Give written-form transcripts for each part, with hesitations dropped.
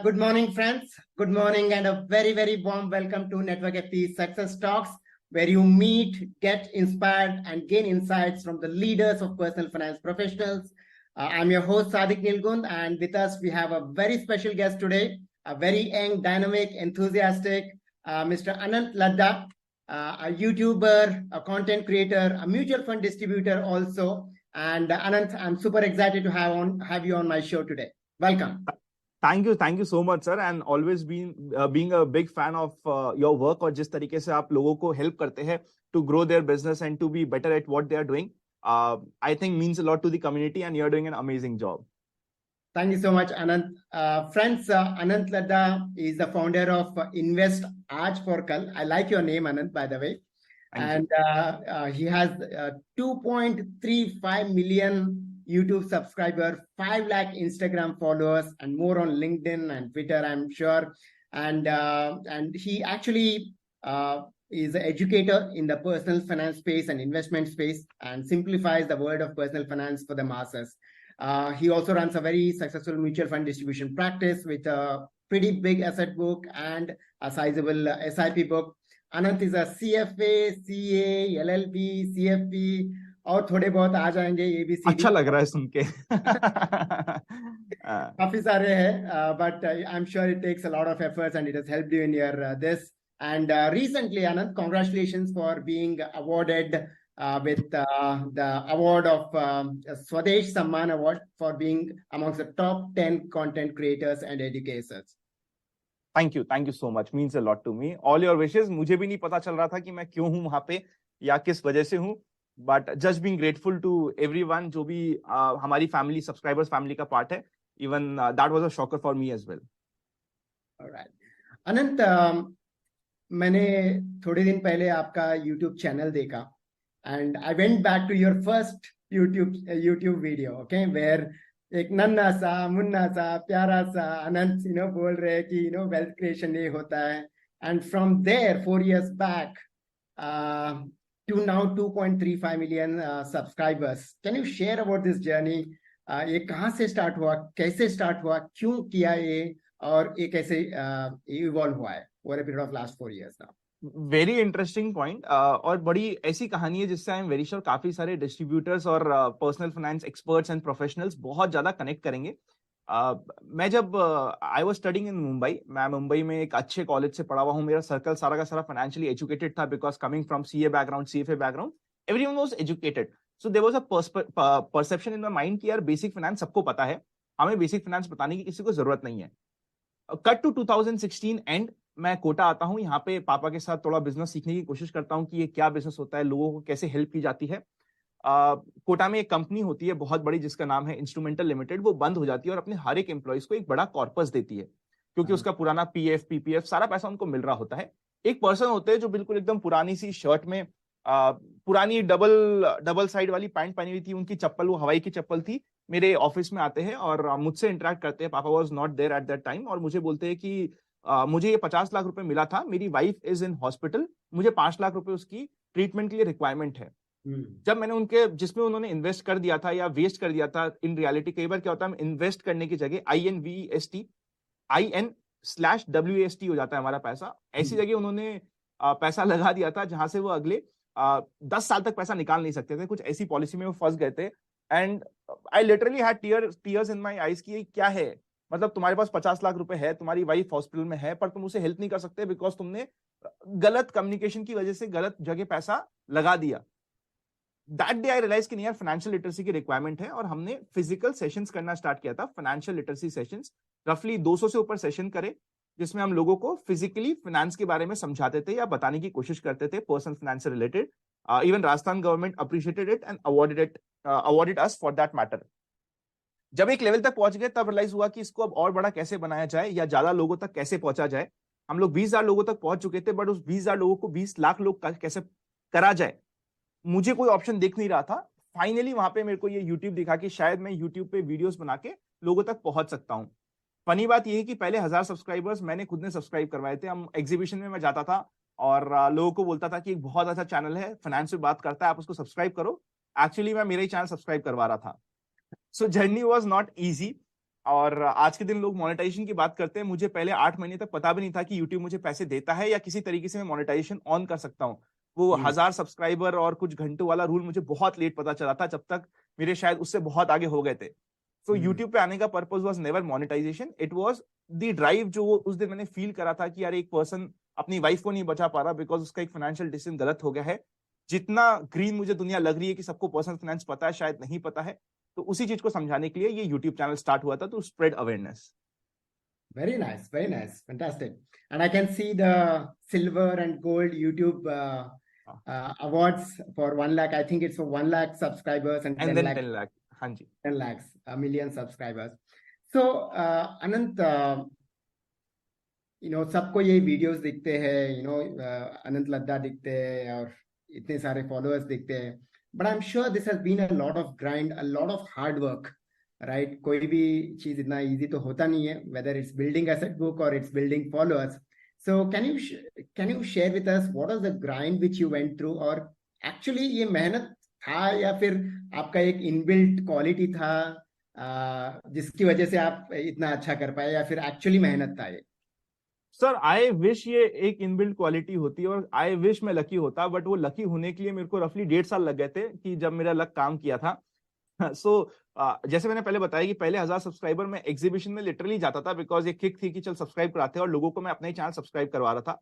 Good morning, friends. Good morning, and a very, very warm welcome to Network FP Success Talks, where you meet, get inspired, and gain insights from the leaders of personal finance professionals. I'm your host, Sadiq Nilgund, and with us, we have a very special guest today, a very young, dynamic, enthusiastic Mr. Anant Ladda, a YouTuber, a content creator, a mutual fund distributor also. And Anant, I'm super excited to have you on my show today. Welcome. Thank you so much sir and always being a big fan of your work और जिस तरीके से आप लोगों को help करते हैं to grow their business and to be better at what they are doing I think means a lot to the community and you are doing an amazing job. Thank you so much, Anant. Friends, Anant Ladda is the founder of Invest Aaj for Kal. I like your name, Anant, by the way. And he has 2.35 million YouTube subscribers, 5 lakh Instagram followers, and more on LinkedIn and Twitter, I'm sure. And he actually is an educator in the personal finance space and investment space and simplifies the world of personal finance for the masses. He also runs a very successful mutual fund distribution practice with a pretty big asset book and a sizable SIP book. Anant is a CFA, CA, LLB, CFP और थोड़े बहुत आ जाएंगे ABCD. अच्छा लग रहा है सुन के. काफी सारे हैं, but I'm sure it takes a lot of efforts and it has helped you in your this. And recently, Anant, congratulations for being awarded with the award of Swadesh Samman Award for being amongst the top 10 content creators and educators. Thank you so much. Means a lot to me. All your wishes. मुझे भी नहीं पता चल रहा था कि मैं क्यों हूं वहां पे या किस वजह से हूं, but just being grateful to everyone जो भी हमारी फैमिली सब्सक्राइबर्स फैमिली का पार्ट है. Even that was a shocker for me as well. Alright Anant, मैंने थोड़े दिन पहले आपका YouTube चैनल देखा and I went back to your first YouTube video, okay, where एक नन्ना सा मुन्ना सा प्यारा सा अनंत बोल रहे हैं कि wealth creation ये होता है. And from there 4 years back to now 2.35 million subscribers. Can you share about this journey? ये कहाँ से स्टार्ट हुआ, कैसे स्टार्ट हुआ, क्यों किया ये, और ये कैसे इवॉल्व हुआ है over a period of last 4 years now? Very interesting point. और बड़ी ऐसी कहानी है जिससे आई एम वेरी श्योर काफी सारे डिस्ट्रीब्यूटर्स और personal finance experts and professionals बहुत ज्यादा कनेक्ट करेंगे. मैं जब I was studying in Mumbai, मैं मुंबई में एक अच्छे कॉलेज से पढ़ा हुआ हूँ. मेरा सर्कल सारा का सारा फाइनेंशियली एजुकेटेड था because coming from CA background, CFA background, everyone was educated. So there was a perception in my mind कि यार बेसिक फाइनेंस सबको पता है, हमें बेसिक फाइनेंस बताने की किसी को जरूरत नहीं है. कट टू 2016 एंड मैं कोटा आता हूँ. यहाँ पे पापा के साथ थोड़ा बिजनेस सीखने की कोशिश करता हूँ कि ये क्या बिजनेस होता है, लोगों को कैसे हेल्प की जाती है. कोटा में एक कंपनी होती है बहुत बड़ी जिसका नाम है इंस्ट्रूमेंटल लिमिटेड. वो बंद हो जाती है और अपने हर एक एम्प्लॉइज को एक बड़ा कॉर्पस देती है क्योंकि उसका पुराना पीएफ पीपीएफ सारा पैसा उनको मिल रहा होता है. एक पर्सन होते हैं जो बिल्कुल एकदम पुरानी सी शर्ट में पुरानी डबल साइड वाली पैंट पहनी हुई थी, उनकी चप्पल वो हवाई की चप्पल थी. मेरे ऑफिस में आते हैं और मुझसे इंटरेक्ट करते हैं. पापा was not there at that time और मुझे बोलते हैं कि मुझे ये 50 लाख रुपए मिला था, मेरी वाइफ इज इन हॉस्पिटल, मुझे 5 लाख रुपए उसकी ट्रीटमेंट के लिए रिक्वायरमेंट है. जब मैंने उनके जिसमें उन्होंने इन्वेस्ट कर दिया था या वेस्ट कर दिया था, इन रियलिटी कई बार क्या होता है, हम इन्वेस्ट करने की जगह INVEST/WAST हो जाता है हमारा पैसा. ऐसी जगह उन्होंने पैसा लगा दिया था जहां से वो अगले 10 साल तक पैसा निकाल नहीं सकते थे. कुछ ऐसी पॉलिसी में वो फंस गए थे and I literally had tears in my eyes कि ये क्या है. मतलब तुम्हारे पास 50 लाख रुपए है, तुम्हारी वाइफ हॉस्पिटल में है, पर तुम उसे हेल्प नहीं कर सकते बिकॉज तुमने गलत कम्युनिकेशन की वजह से गलत जगह पैसा लगा दिया. दैट डे आई रियलाइज कि नहीं यार, फाइनेंशियल लिटरेसी की रिक्वायरमेंट है और हमने फिजिकल सेशंस करना स्टार्ट किया था. फाइनेंशियल लिटरेसी सेशंस रफली 200 से ऊपर सेशन करे जिसमें हम लोगों को फिजिकली फाइनेंस के बारे में समझाते थे या बताने की कोशिश करते थे पर्सनल फाइनेंस से related. Even Rajasthan government appreciated it and awarded us for that matter. जब एक लेवल तक पहुंच गए तब रियलाइज हुआ कि इसको अब और बड़ा कैसे बनाया जाए या ज्यादा लोगों तक कैसे पहुंचा जाए. हम लोग 20,000 लोगों तक पहुंच चुके थे, बट उस 20,000 लोगों को 20 लाख लोग कैसे करा जाए, मुझे कोई ऑप्शन दिख नहीं रहा था. फाइनली वहां पे मेरे को ये यूट्यूब दिखा कि शायद मैं यूट्यूब पे वीडियोस बना के लोगों तक पहुंच सकता हूं. फनी बात यह है कि पहले 1000 सब्सक्राइबर्स मैंने खुद ने सब्सक्राइब करवाए थे. हम एग्जीबिशन में मैं जाता था और लोगों को बोलता था कि एक बहुत अच्छा चैनल है, फाइनेंस में बात करता है, आप उसको सब्सक्राइब करो. एक्चुअली मैं मेरा ही चैनल सब्सक्राइब करवा रहा था. So journey was not easy. और आज के दिन लोग मोनेटाइजेशन की बात करते हैं, मुझे पहले 8 महीने तक पता भी नहीं था कि यूट्यूब मुझे पैसे देता है या किसी तरीके से मैं मोनेटाइजेशन ऑन कर सकता हूँ। वो 1000 सब्सक्राइबर और कुछ घंटों वाला रूल मुझे बहुत लेट पता चला था, जब तक मेरे शायद उससे बहुत आगे हो गए थे। तो यूट्यूब पे आने का purpose was never monetization, it was the drive जो उस दिन मैंने फील करा था कि यार एक पर्सन अपनी वाइफ को नहीं बचा पा रहा बिकॉज उसका एक फाइनेंशियल डिसीजन गलत हो गया है। जितना ग्रीन मुझे दुनिया लग रही है कि सबको पर्सनल फाइनेंस पता है, शायद नहीं पता है, तो उसी चीज को समझाने के लिए ये यूट्यूब चैनल स्टार्ट हुआ था, to spread awareness. Very nice, fantastic. And I can see the silver and gold YouTube awards for 1 lakh. I think it's for 1 lakh subscribers and and 10 then lakh, 10 lakh. हाँ जी। 10 lakhs, a million subscribers. So, Anant, सबको ये videos दिखते हैं, अनंत लद्दा दिखते हैं और इतने सारे फॉलोअर्स दिखते हैं, but I am sure this has been a lot of grind, a lot of hard work, right? कोई भी चीज इतना इजी तो होता नहीं है, whether it's building asset book or it's building followers. So can you share with us what was the grind which you went through, और actually ये मेहनत था या फिर आपका एक इनबिल्ट क्वालिटी था जिसकी वजह से आप इतना अच्छा कर पाए, या फिर एक्चुअली मेहनत था ये? सर आई विश ये एक इनबिल्ट क्वालिटी होती और आई विश मैं लकी होता, बट वो लकी होने के लिए मेरे को रफली 1.5 साल लग गए थे कि जब मेरा लक काम किया था। सो जैसे मैंने पहले बताया कि पहले 1000 सब्सक्राइबर में एग्जीबिशन में लिटरली जाता था बिकॉज ये किक थी कि चल सब्सक्राइब कराते हैं, और लोगों को मैं अपना ही चैनल सब्सक्राइब करवा रहा था।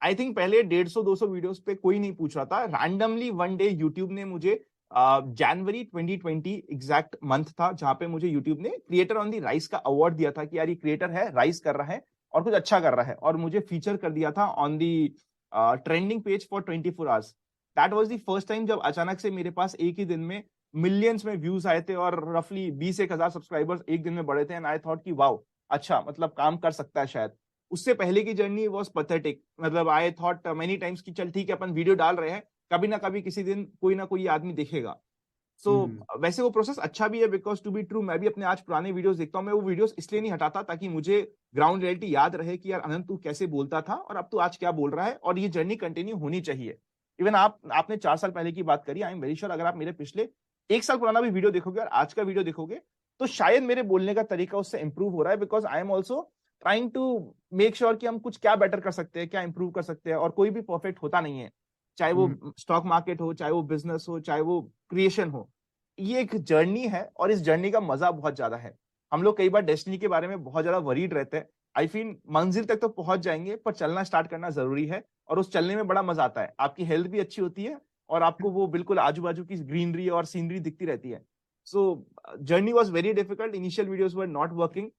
आई थिंक पहले 150-200 वीडियोस पे कोई नहीं पूछ रहा था। रैंडमली वन डे यूट्यूब ने मुझे जनवरी 2020 एग्जैक्ट मंथ था जहां पे मुझे यूट्यूब ने क्रिएटर ऑन दी राइस का अवार्ड दिया था कि यार ये क्रिएटर है, राइस कर रहा है और कुछ अच्छा कर रहा है, और मुझे फीचर कर दिया था on the trending page for 24 hours. That was the first time जब अचानक से मेरे पास एक ही दिन में मिलियंस में व्यूज आए थे और रफली 20-1000 सब्सक्राइबर्स एक दिन में बढ़े थे, एंड आई थॉट कि वाओ, अच्छा मतलब काम कर सकता है शायद। उससे पहले की जर्नी वाज पैथेटिक, मतलब आई थॉट मेनी टाइम्स कि चल ठीक है अपन वीडियो डाल रहे हैं, कभी ना कभी किसी दिन कोई ना कोई आदमी देखेगा। सो वैसे वो प्रोसेस अच्छा भी है बिकॉज टू बी ट्रू मैं भी अपने आज पुराने वीडियोस देखता हूँ, मैं वो वीडियोस इसलिए नहीं हटाता ताकि मुझे ग्राउंड रियलिटी याद रहे कि यार अनंत तू कैसे बोलता था और अब तू आज क्या बोल रहा है, और ये जर्नी कंटिन्यू होनी चाहिए। इवन आपने 4 साल पहले की बात करी, आई एम वेरी श्योर अगर आप मेरे पिछले 1 साल पुराना भी वीडियो देखोगे और आज का वीडियो देखोगे तो शायद मेरे बोलने का तरीका उससे इंप्रूव हो रहा है, because I am also trying to make sure कि हम कुछ क्या बेटर कर सकते हैं, क्या इंप्रूव कर सकते हैं, और कोई भी परफेक्ट होता नहीं है, चाहे वो स्टॉक मार्केट हो, चाहे वो बिजनेस हो, चाहे वो क्रिएशन हो। ये एक जर्नी है और इस जर्नी का मजा बहुत ज्यादा है। हम लोग कई बार डेस्टिनी के बारे में बहुत ज्यादा वरीड रहते हैं। आई फील मंजिल तक तो पहुंच जाएंगे पर चलना स्टार्ट करना जरूरी है, और उस चलने में बड़ा मजा आता है, आपकी हेल्थ भी अच्छी होती है और आपको वो बिल्कुल आजू बाजू की ग्रीनरी और सीनरी दिखती रहती है। सो journey was very difficult, initial videos were not working.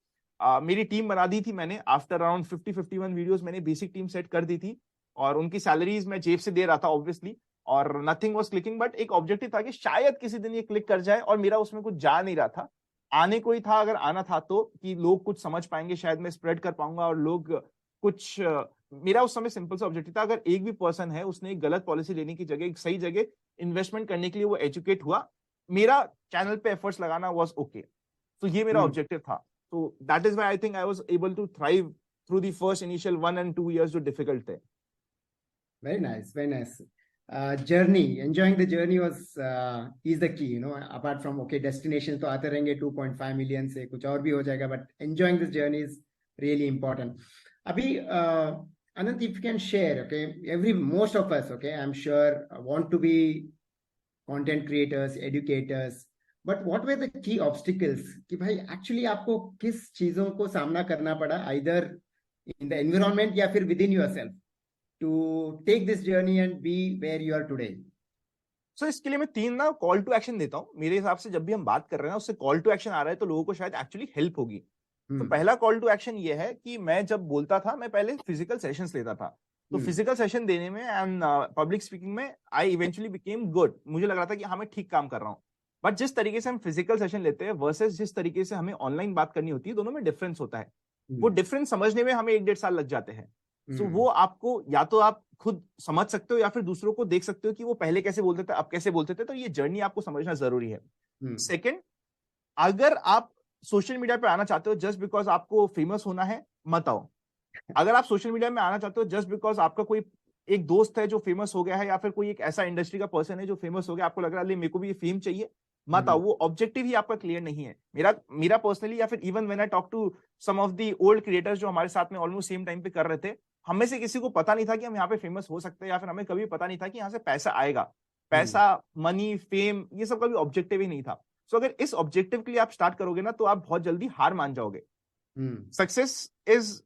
मेरी टीम बना दी थी मैंने, आफ्टर अराउंड 50-51 वीडियोस मैंने बेसिक टीम सेट कर दी थी, और उनकी सैलरीज मैं जेब से दे रहा था ऑब्वियसली, और नथिंग वाज क्लिकिंग, बट एक ऑब्जेक्टिव था कि शायद किसी दिन ये क्लिक कर जाए, और मेरा उसमें कुछ जा नहीं रहा था, आने को ही था, अगर आना था तो कि लोग कुछ समझ पाएंगे, शायद मैं स्प्रेड कर पाऊंगा और लोग कुछ मेरा उस समय सिंपल सा ऑब्जेक्टिव था, अगर एक भी पर्सन है उसने एक गलत पॉलिसी लेने की जगह एक सही जगह इन्वेस्टमेंट करने के लिए वो एजुकेट हुआ, मेरा चैनल पे एफर्ट्स लगाना वाज ओके। तो ये मेरा ऑब्जेक्टिव था। तो that is why I think I was able to thrive through the first initial 1 and 2 years जो डिफिकल्ट थे। Very nice, very nice. Journey, enjoying the journey was is the key, apart from okay destination तो आते रहेंगे 2.5 million से कुछ और भी हो जाएगा, but enjoying this journey is really important. अभी Anant, if you can share, okay, most of us, okay, I'm sure want to be content creators, educators, but what were the key obstacles कि भाई actually आपको किस चीजों को सामना करना पड़ा, either in the environment या फिर within yourself, to take this journey and be where you are today? सो इसके लिए मैं 3 ना कॉल टू एक्शन देता हूं। मेरे हिसाब से जब भी हम बात कर रहे हैं ना उससे कॉल टू एक्शन आ रहा है तो लोगों को शायद एक्चुअली हेल्प होगी। तो पहला कॉल टू एक्शन ये है कि मैं जब बोलता था, मैं पहले फिजिकल सेशंस लेता था, तो फिजिकल सेशन देने में एंड पब्लिक स्पीकिंग में आई इवेंचुअली बिकेम गुड। मुझे लग रहा था कि हाँ मैं ठीक काम कर रहा हूँ, बट जिस तरीके से हम फिजिकल सेशन लेते हैं वर्सेस जिस तरीके से हमें ऑनलाइन बात करनी होती है, दोनों में डिफरेंस होता है। वो डिफरेंस समझने में हमें 1-1.5 साल लग जाते हैं। सो वो आपको या तो आप खुद समझ सकते हो या फिर दूसरों को देख सकते हो कि वो पहले कैसे बोलते थे, अब कैसे बोलते थे, तो ये जर्नी आपको समझना जरूरी है। सेकंड, अगर आप सोशल मीडिया पे आना चाहते हो जस्ट बिकॉज आपको फेमस होना है, मत आओ। अगर आप सोशल मीडिया में आना चाहते हो जस्ट बिकॉज आपका कोई एक दोस्त है जो फेमस हो गया है, या फिर कोई एक ऐसा इंडस्ट्री का पर्सन है जो फेमस हो गया, आपको लग रहा है मेरे को भी ये फेम चाहिए, मत आओ, वो ऑब्जेक्टिव ही आपका क्लियर नहीं है। मेरा पर्सनली, या फिर even when I talk to some of the old creators जो हमारे साथ में ऑलमोस्ट सेम टाइम पे कर रहे थे, हम में से किसी को पता नहीं था कि हम यहाँ पे फेमस हो सकते हैं, या फिर हमें कभी पता नहीं था कि यहाँ से पैसा आएगा। पैसा, मनी, फेम, ये सब कभी ऑब्जेक्टिव ही नहीं था। सो अगर इस ऑब्जेक्टिव के लिए आप स्टार्ट करोगे ना, तो आप बहुत जल्दी हार मान जाओगे। Success is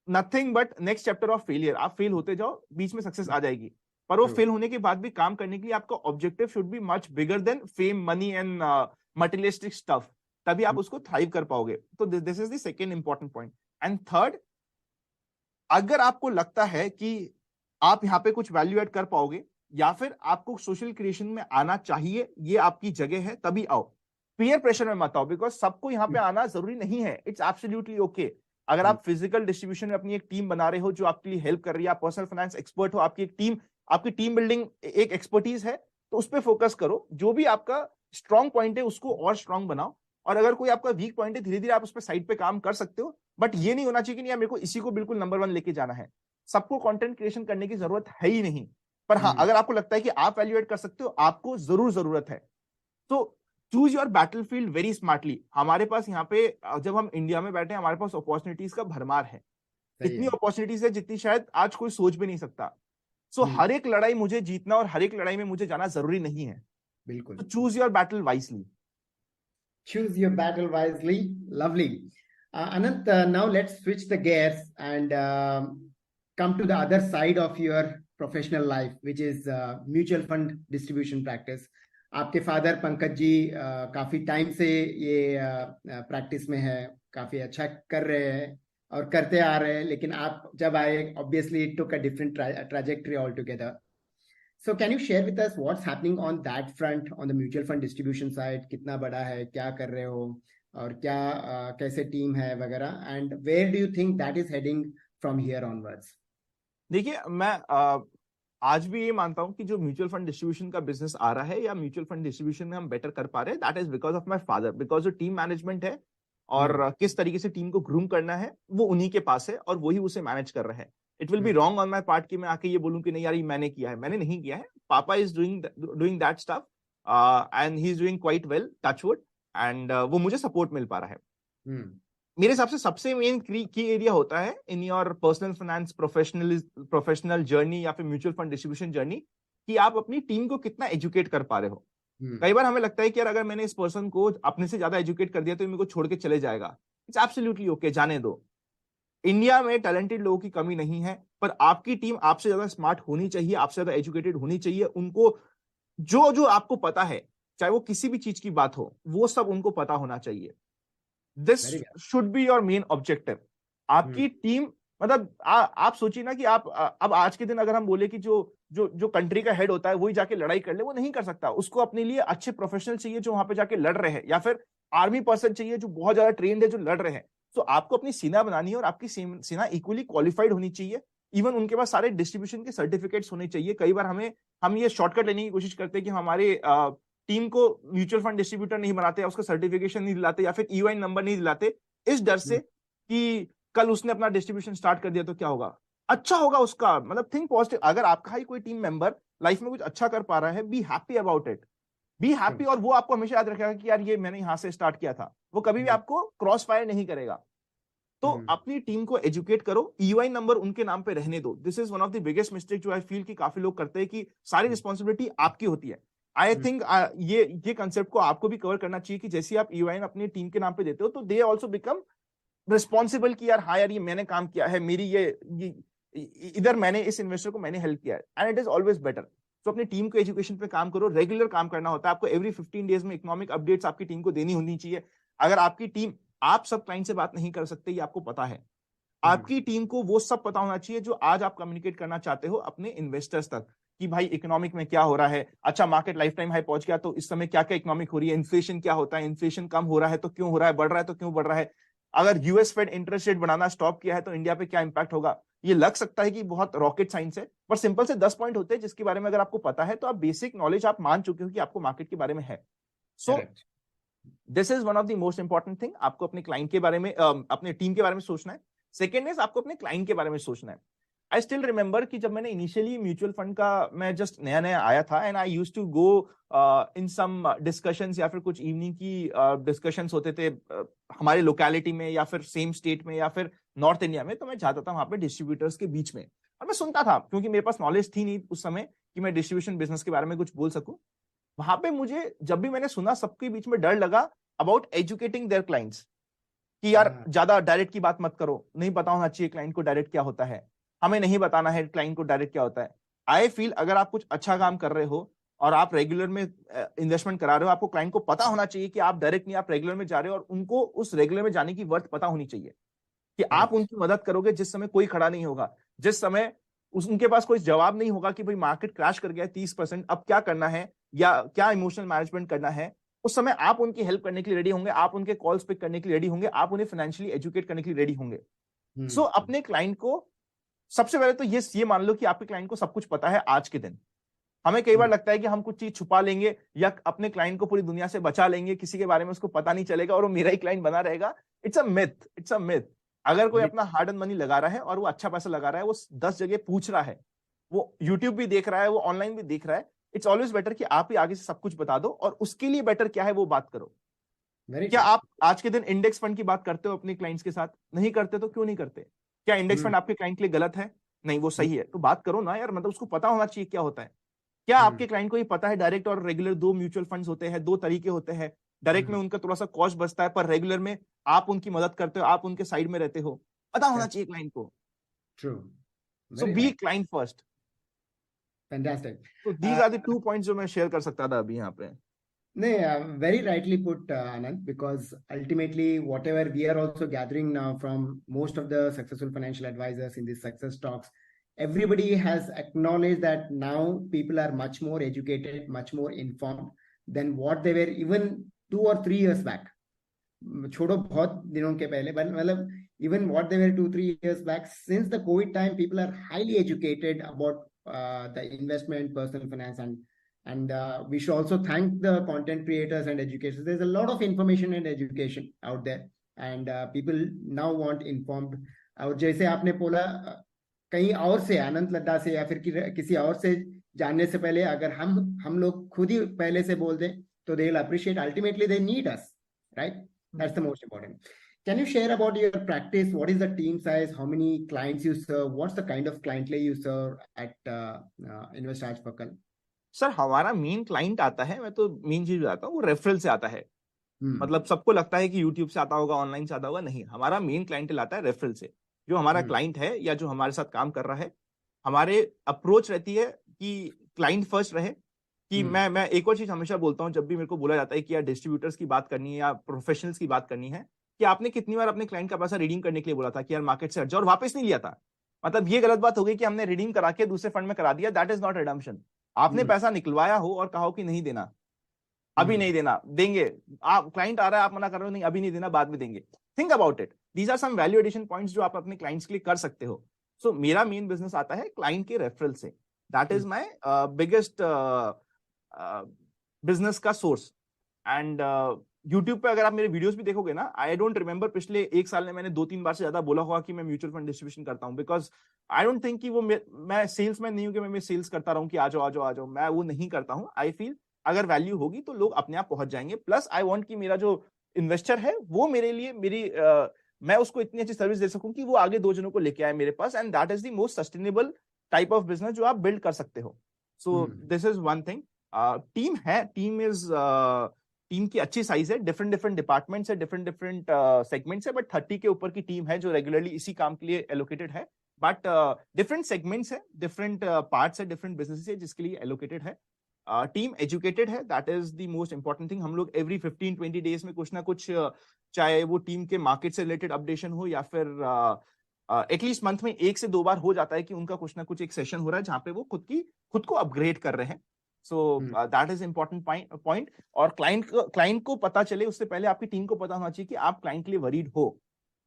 nothing but next chapter of failure. आप फेल होते जाओ, बीच में सक्सेस आ जाएगी, पर वो फेल होने के बाद भी काम करने के लिए आपका objective should be much bigger than fame, money and materialistic stuff. तभी आप उसको थ्राइव कर पाओगे। तो this is the second important point. And third, अगर आपको लगता है कि आप यहाँ पे कुछ वैल्यू ऐड कर पाओगे, या फिर आपको सोशल क्रिएशन में आना चाहिए, ये आपकी जगह है, तभी आओ। पीयर प्रेशर में मत आओ, बिकॉज सबको यहाँ पे आना जरूरी नहीं है। It's absolutely okay. अगर आप फिजिकल डिस्ट्रीब्यूशन में अपनी एक टीम बना रहे हो जो आपके लिए हेल्प कर रही है, आप पर्सनल फाइनेंस एक्सपर्ट हो, आपकी टीम बिल्डिंग एक एक्सपर्टीज है, तो उस पर फोकस करो। जो भी आपका स्ट्रॉन्ग पॉइंट है उसको और स्ट्रॉन्ग बनाओ, और अगर कोई आपका वीक पॉइंट है, धीरे धीरे आप उस पर साइड पे काम कर सकते हो। बट ये नहीं होना चाहिए कि नहीं मेरे को इसी को बिल्कुल नंबर 1 लेके जाना है। सबको कंटेंट क्रिएशन करने की जरूरत है ही नहीं। पर हाँ, अगर आपको लगता है कि आप वैल्यूएट कर सकते हो, आपको जरूर जरूरत है, तो choose your battlefield very smartly. हमारे पास यहाँ पे, जब हम इंडिया में बैठे हैं, हमारे पास अपॉर्चुनिटीज का भरमार है। इतनी अपॉर्चुनिटीज है जितनी शायद आज कोई सोच भी नहीं सकता। सो हर एक लड़ाई मुझे जीतना और हर एक लड़ाई में मुझे जाना जरूरी नहीं है। बिल्कुल। तो choose your battle wisely. Choose your battle wisely. Lovely. Anant, now let's switch the gears and come to the other side of your professional life, which is mutual fund distribution practice. आपके father Pankaj ji काफी time से ये practice में है, काफी अच्छा कर रहे हैं और करते आ रहे हैं, लेकिन आप जब आए, obviously it took a different trajectory altogether. So can you share with us what's happening on that front, on the mutual fund distribution side? कितना बड़ा है, क्या कर रहे हो, और क्या कैसे टीम है वगैरह, and where do you think that is heading from here onwards? देखिए, मैं आज भी ये मानता हूं कि जो म्यूचुअल फंड डिस्ट्रीब्यूशन का बिजनेस आ रहा है, या म्यूचुअल फंड डिस्ट्रीब्यूशन में हम बेटर कर पा रहे हैं, that is because of my father. Because जो टीम मैनेजमेंट है और किस तरीके से टीम को ग्रूम करना है, वो उन्हीं के पास है और वही उसे मैनेज कर रहा है। It will be wrong on my part कि मैं आके ये बोलूं कि नहीं यार ये मैंने किया है। मैंने नहीं किया है। पापा is doing that stuff and he is doing quite well, touch wood, and वो मुझे सपोर्ट मिल पा रहा है। मेरे हिसाब से सबसे मेन की एरिया होता है in your personal finance professional journey या फिर म्यूचुअल फंड डिस्ट्रीब्यूशन जर्नी, कि आप अपनी टीम को कितना एजुकेट कर पा रहे हो। कई बार हमें लगता है कि यार अगर मैंने इस पर्सन को अपने से ज्यादा एजुकेट कर दिया तो मेरे को छोड़ के चले जाएगा। इट्स एब्सोल्युटली ओके, जाने दो। इंडिया में टैलेंटेड लोगों की कमी नहीं है, पर आपकी टीम आपसे ज्यादा स्मार्ट होनी चाहिए, आपसे ज्यादा एजुकेटेड होनी चाहिए। उनको जो जो आपको पता है, चाहे वो किसी भी चीज की बात हो, वो सब उनको पता होना चाहिए। This should be your main objective. आपकी टीम, मतलब आप सोचिए ना कि आप अब आज के दिन अगर हम बोले कि जो कंट्री का हेड होता है वही जाके लड़ाई कर ले, वो नहीं कर सकता। उसको अपने लिए अच्छे प्रोफेशनल चाहिए जो वहां पे जाके लड़ रहे हैं, या फिर आर्मी पर्सन चाहिए जो बहुत ज्यादा ट्रेंड है, जो लड़ रहे हैं। तो आपको अपनी सेना बनानी है और आपकी सेना इक्वली क्वालिफाइड होनी चाहिए। इवन उनके पास सारे डिस्ट्रीब्यूशन के सर्टिफिकेट्स होने चाहिए। कई बार हम ये शॉर्टकट लेने की कोशिश करते हैं कि हमारे टीम को म्यूचुअल फंड डिस्ट्रीब्यूटर नहीं बनाते, उसका सर्टिफिकेशन नहीं दिलाते, या फिर ईओआई नंबर नहीं दिलाते, इस डर से कि कल उसने अपना डिस्ट्रीब्यूशन स्टार्ट कर दिया तो क्या होगा। अच्छा होगा उसका, मतलब थिंक पॉजिटिव। अगर आपका ही कोई टीम मेंबर लाइफ में कुछ अच्छा कर पा रहा है, be happy about it, be happy. और वो आपको हमेशा याद रखेगा कि यार ये मैंने यहां से स्टार्ट किया था। वो कभी भी आपको क्रॉस फायर नहीं करेगा। तो अपनी टीम को एजुकेट करो, ईओआई नंबर उनके नाम पे रहने दो। This is one of the biggest mistake जो आई फील कि काफी लोग करते हैं, कि सारी रिस्पॉन्सिबिलिटी आपकी होती है। आई थिंक ये कंसेप्ट को आपको भी कवर करना चाहिए कि जैसे आप ईओआई अपनी टीम के नाम पे देते हो, तो दे आल्सो बिकम रिस्पॉन्सिबल कि यार हाँ यार ये मैंने काम किया है, मेरी ये इधर मैंने इस इन्वेस्टर को मैंने हेल्प किया है, and it is always better. तो अपनी टीम को एजुकेशन पे काम करो, रेगुलर काम करना होता है आपको। एवरी 15 डेज में इकोनॉमिक अपडेट्स आपकी टीम को देनी होनी चाहिए। अगर आपकी टीम, आप सब क्लाइंट से बात नहीं कर सकते, ये आपको पता है। आपकी टीम को वो सब पता होना चाहिए जो आज आप कम्युनिकेट करना चाहते हो अपने इन्वेस्टर्स तक, कि भाई इकोनॉमिक में क्या हो रहा है। अच्छा, मार्केट लाइफ टाइम हाई पहुंच गया तो इस समय क्या क्या इकोनॉमिक हो रही है, इन्फ्लेशन क्या होता है, इन्फ्लेशन कम हो रहा है तो क्यों हो रहा है, बढ़ रहा है तो क्यों बढ़ रहा है। अगर यूएस फेड इंटरेस्ट रेट बढ़ाना स्टॉप किया है तो इंडिया पे क्या इंपैक्ट होगा। ये लग सकता है कि बहुत रॉकेट साइंस है, पर सिंपल से 10 पॉइंट होते हैं जिसके बारे में अगर आपको पता है तो आप बेसिक नॉलेज आप मान चुके हो कि आपको मार्केट के बारे में है। So this is one of the most important thing. आपको अपने क्लाइंट के बारे में, अपने टीम के बारे में सोचना है। सेकेंड इज आपको अपने क्लाइंट के बारे में सोचना है। आई स्टिल रिमेम्बर कि जब मैंने इनिशियली म्यूचुअल फंड का, मैं जस्ट नया नया आया था, and I used to go in some discussions या फिर कुछ इवनिंग की डिस्कशंस होते थे हमारे लोकेलिटी में या फिर सेम स्टेट में या फिर नॉर्थ इंडिया में, तो मैं जाता था वहां पे डिस्ट्रीब्यूटर्स के बीच में और मैं सुनता था, क्योंकि मेरे पास नॉलेज थी नहीं उस समय कि मैं डिस्ट्रीब्यूशन बिजनेस के बारे में कुछ बोल सकूं। वहां पे मुझे जब भी मैंने सुना, सबके बीच में डर लगा अबाउट एजुकेटिंग देयर क्लाइंट्स, कि यार हाँ, ज्यादा डायरेक्ट की बात मत करो, नहीं पता होना चाहिए क्लाइंट को डायरेक्ट क्या होता है, हमें नहीं बताना है क्लाइंट को डायरेक्ट क्या होता है। आई फील अगर आप कुछ अच्छा काम कर रहे हो और आप रेगुलर में इन्वेस्टमेंट करा रहे हो, आपको क्लाइंट को पता होना चाहिए कि आप डायरेक्ट नहीं, आप रेगुलर में जा रहे हो, और उनको उस रेगुलर में जाने की वर्थ पता होनी चाहिए कि आप करेक्ट। उनकी मदद करोगे जिस समय कोई खड़ा नहीं होगा, जिस समय उनके पास कोई जवाब नहीं होगा कि भाई मार्केट क्रैश कर गया 30%, अब क्या करना है या क्या इमोशनल मैनेजमेंट करना है। उस समय आप उनकी हेल्प करने के लिए रेडी होंगे, आप उनके कॉल्स पिक करने के लिए रेडी होंगे, आप उन्हें फाइनेंशियली एजुकेट करने के लिए रेडी होंगे। सो हम्म। अपने क्लाइंट को सबसे पहले तो ये मान लो कि आपके क्लाइंट को सब कुछ पता है आज के दिन। हमें कई बार हम्म। लगता है कि हम कुछ चीज छुपा लेंगे या अपने क्लाइंट को पूरी दुनिया से बचा लेंगे, किसी के बारे में उसको पता नहीं चलेगा और वो मेरा ही क्लाइंट बना रहेगा। It's a myth, it's a myth. अगर कोई वेरी। अपना हार्ड एंड मनी लगा रहा है और वो अच्छा पैसा लगा रहा है, वो 10 जगह पूछ रहा है, वो यूट्यूब भी देख रहा है, वो ऑनलाइन भी देख रहा है, इट्स ऑलवेज बेटर कि आप ही आगे से सब कुछ बता दो, और उसके लिए बेटर क्या है वो बात करो। वेरी क्या ट्रू। आप आज के दिन इंडेक्स फंड की बात करते हो अपने क्लाइंट्स के साथ? नहीं करते तो क्यों नहीं करते? क्या इंडेक्स हम्म। फंड आपके क्लाइंट के लिए गलत है? नहीं, वो हम्म। सही है, तो बात करो ना यार, मतलब उसको पता होना चाहिए क्या होता है। क्या हम्म। आपके क्लाइंट को ये पता है डायरेक्ट और रेगुलर दो म्यूचुअल फंड्स होते हैं, दो तरीके होते हैं? डायरेक्ट में हम्म। उनका थोड़ा सा कॉस्ट बचता है, पर रेगुलर में आप उनकी मदद करते हो, आप उनके साइड में रहते हो, पता होना चाहिए क्लाइंट को। True. So very be nice. Client first. Fantastic. तो दीज आर द 2 पॉइंट्स जो मैं शेयर कर सकता था अभी यहाँ पे। No, very rightly put, Anand, because ultimately, whatever we are also gathering now from most of the successful financial advisors in these success talks, everybody has acknowledged that now people are much more educated, much more informed than what they were even 2 or 3 years back. छोड़ो बहुत दिनों के पहले, but मतलब even what they were 2 3 years back, since the COVID time, people are highly educated about the investment, personal finance, and we should also thank the content creators and educators. There's a lot of information and education out there, and people now want informed. और जैसे आपने बोला, कहीं और से, आनंद लद्दा से या फिर किसी और से जानने से पहले अगर हम लोग खुद ही पहले से बोल दें, तो they'll appreciate. Ultimately, they need us, right? That's the most important. Can you share about your practice? What is the team size? How many clients you serve? What's the kind of clientele you serve at Invest Raj Pakal? Sir हमारा main client आता है, मैं तो main चीज बताता हूँ, वो referral से आता है। Hmm. मतलब सबको लगता है कि यूट्यूब से आता होगा, ऑनलाइन से आता होगा, नहीं, हमारा मेन क्लाइंटेल आता है रेफरल से। जो हमारा Hmm. क्लाइंट है या जो हमारे साथ काम कर रहा है, हमारे अप्रोच रहती है कि क्लाइंट फर्स्ट रहे। कि Hmm. मैं एक और चीज हमेशा बोलता हूँ, जब भी मेरे को बोला जाता है कि यार डिस्ट्रीब्यूटर्स की बात करनी है या प्रोफेशनल्स की बात करनी है, कि आपने कितनी बार अपने क्लाइंट का पैसा रिडीम करने के लिए बोला था कि यार मार्केट से हट जाओ, और वापस नहीं लिया था? मतलब ये गलत बात हो गई कि हमने रिडीम करा के दूसरे फंड में करा दिया, दैट इज नॉट रिडम्पशन। आपने Hmm. पैसा निकलवाया हो और कहा हो कि नहीं देना, अभी Hmm. नहीं देना, देंगे, आप क्लाइंट आ रहा है, आप मना कर रहे हो, नहीं अभी नहीं देना, बाद में देंगे, think about it. These are some value addition points जो आप अपने क्लाइंट्स के लिए कर सकते हो। सो मेरा मेन बिजनेस आता है क्लाइंट के रेफरल से, that Hmm. Is my biggest business का सोर्स। एंड यूट्यूब पे अगर आप मेरे वीडियोस भी देखोगे ना, आई डोंट रिमेंबर पिछले 1 साल में मैंने 2 3 बार से ज्यादा बोला होगा कि मैं म्यूचुअल फंड डिस्ट्रीब्यूशन करता हूं, बिकॉज आई डोंट थिंक कि वो मैं सेल्समैन नहीं हूं कि मैं सेल्स करता रहूं कि आ जाओ आ जाओ आ जाओ, मैं वो नहीं करता हूं। आई फील अगर वैल्यू होगी तो लोग अपने आप पहुंच जाएंगे। प्लस आई वांट कि मेरा जो इन्वेस्टर है वो मेरे लिए मैं उसको इतनी अच्छी सर्विस दे सकूं कि वो आगे 2 जनों को लेके आए मेरे पास, and that is the most sustainable type of business जो आप बिल्ड कर सकते हो। So Hmm. This is one thing. Team है, टीम की अच्छी साइज है, डिफरेंट डिफरेंट डिपार्टमेंट्स है, डिफरेंट डिफरेंट सेगमेंट्स है, बट 30 के ऊपर की टीम है जो रेगुलरली इसी काम के लिए एलोकेटेड है। बट डिफरेंट सेगमेंट्स है, डिफरेंट पार्ट्स है, डिफरेंट बिजनेस है जिसके लिए एलोकेटेड है। टीम एजुकेटेड है, that is the most important thing. हम लोग एवरी 15-20 डेज में कुछ ना कुछ चाहे वो टीम के मार्केट से रिलेटेड अपडेशन हो या फिर एटलीस्ट मंथ में 1 से 2 बार हो जाता है कि उनका कुछ ना कुछ एक सेशन हो रहा है जहां पे वो खुद को अपग्रेड कर रहे हैं। सो Hmm. That is important point. और क्लाइंट को पता चले उससे पहले आपकी टीम को पता होना चाहिए कि आप क्लाइंट के लिए वरीड हो,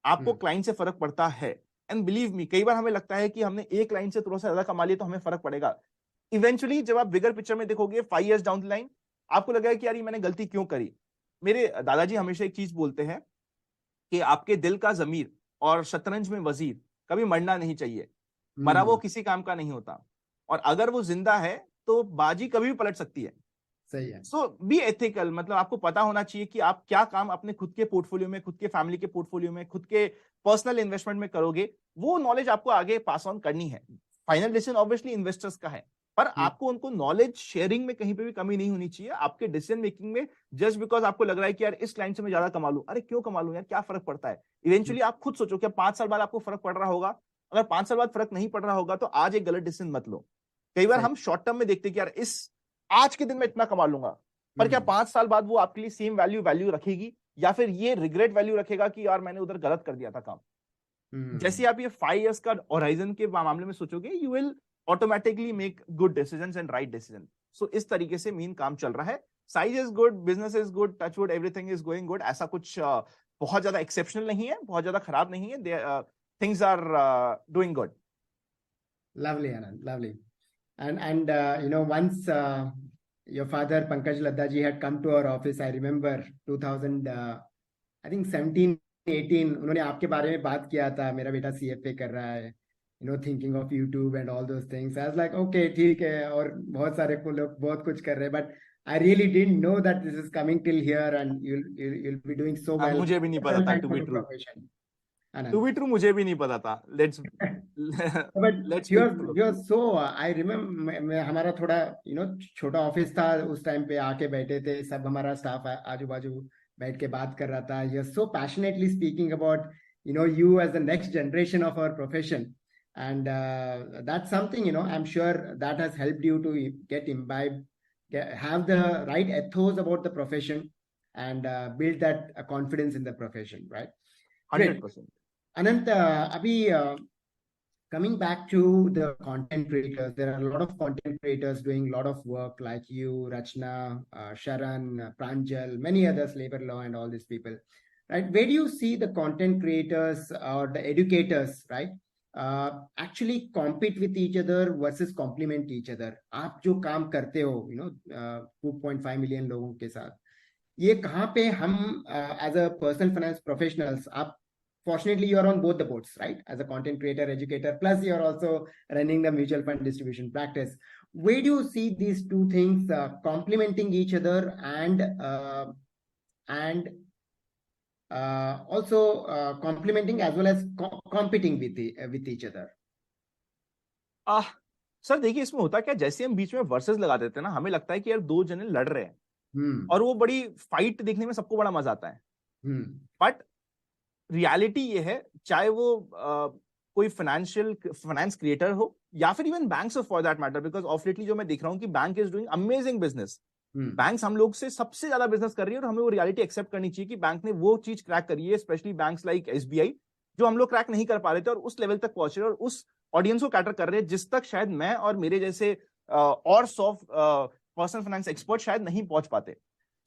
आपको Hmm. क्लाइंट से फर्क पड़ता है। एंड बिलीव मी, कई बार हमें लगता है कि हमने एक क्लाइंट से थोड़ा सा ज्यादा कमा लिया तो हमें फर्क पड़ेगा। इवेंचुअली जब आप बिगर पिक्चर में देखोगे 5 years डाउन द लाइन, आपको लगेगा कि यार ये मैंने गलती क्यों करी। मेरे दादाजी हमेशा एक चीज बोलते हैं कि आपके दिल का जमीर और शतरंज में वजीर कभी मरना नहीं चाहिए। मरा वो किसी काम का नहीं होता, और अगर वो जिंदा है तो बाजी कभी भी पलट सकती है। सही है। सो बी एथिकल, मतलब आपको पता होना चाहिए कि आप क्या काम अपने खुद के पोर्टफोलियो में, खुद के फैमिली के पोर्टफोलियो में, खुद के पर्सनल इन्वेस्टमेंट में करोगे, वो नॉलेज आपको आगे पास ऑन करनी है। फाइनल डिसीजन ऑब्वियसली इन्वेस्टर्स का है, पर आपको उनको नॉलेज शेयरिंग में कहीं पे भी कमी नहीं होनी चाहिए आपके डिसीजन मेकिंग में। जस्ट बिकॉज आपको लग रहा है कि यार इस क्लाइंट से मैं ज्यादा कमा लूं, अरे क्यों कमा लूं यार, क्या फर्क पड़ता है। इवेंचुअली आप खुद सोचो कि 5 साल बाद आपको फर्क पड़ रहा होगा, अगर 5 साल बाद फर्क नहीं पड़ रहा होगा तो आज एक गलत डिसीजन मत लो। कई बार सही। हम शॉर्ट टर्म में देखते हैं कि यार इस आज के दिन में इतना कमा लूंगा, पर क्या 5 साल बाद वो आपके लिए सेम वैल्यू रखेगी, या फिर ये रिग्रेट वैल्यू रखेगा कि यार मैंने उधर गलत कर दिया था काम। जैसे आप ये 5 इयर्स का होराइजन के मामले में सोचोगे, you will automatically make good decisions and right decision. So इस तरीके से मीन काम चल रहा है। Size is good, business is good, touch wood, everything is going good. ऐसा कुछ बहुत ज्यादा एक्सेप्शनल नहीं है, बहुत ज्यादा खराब नहीं है, things are doing good. Lovely, Anand, lovely. And once your father Pankaj Ladda ji had come to our office, I remember 2000 I think 17 18 उन्होंने आपके बारे में बात किया था, मेरा बेटा CFA कर रहा है, thinking of YouTube and all those things. I was like, okay, ठीक है, और बहुत सारे को लोग बहुत कुछ कर रहे हैं, but I really didn't know that this is coming till here and you'll be doing so well. मुझे भी नहीं पता था, to be true. Anand. To be true मुझे भी नहीं पता था। Let's But let's you're so I remember मैं हमारा थोड़ा छोटा ऑफिस था उस टाइम पे, आके बैठे थे सब, हमारा स्टाफ आजू बाजू बैठ के बात कर रहा था। You're so passionately speaking about you as the next generation of our profession, and that's something I'm sure that has helped you to get imbibed, have the right ethos about the profession, and build that confidence in the profession, right? Great. 100%। Anant, abhi coming back to the content creators, there are a lot of content creators doing a lot of work like you, Rachna, Sharan, Pranjal, many others, Labor Law and all these people, right? Where do you see the content creators or the educators, right, actually compete with each other versus complement each other? आप जो काम करते हो 2.5 million लोगों के साथ, ये कहाँ पे हम as a personal finance professionals, आप fortunately you are on both the boards, right, as a content creator, educator, plus you are also running the mutual fund distribution practice. Where do you see these two things complementing each other and also complementing as well as competing with each other? Sir देखिए, इसमें होता क्या, जैसे हम बीच में versus लगा देते हैं ना, हमें लगता है कि यार दो जने लड़ रहे हैं, और वो बड़ी फाइट देखने में सबको बड़ा मजा आता है। बट रियलिटी ये है, चाहे वो कोई फाइनेंस क्रिएटर हो या फिर even banks for that matter, because of lately जो मैं देख रहा हूँ कि bank is doing amazing business. Banks हम लोग से सबसे ज्यादा बिजनेस कर रही है, और हमें वो रियलिटी एक्सेप्ट करनी चाहिए कि बैंक ने वो चीज क्रैक करी है, स्पेशली बैंक्स लाइक SBI, जो हम लोग क्रैक नहीं कर पा रहे थे, और उस लेवल तक पहुंच रहे हैं, और उस ऑडियंस को कैटर कर रहे हैं जिस तक शायद मैं और मेरे जैसे और 100 पर्सनल फाइनेंस एक्सपर्ट शायद नहीं पहुंच पाते।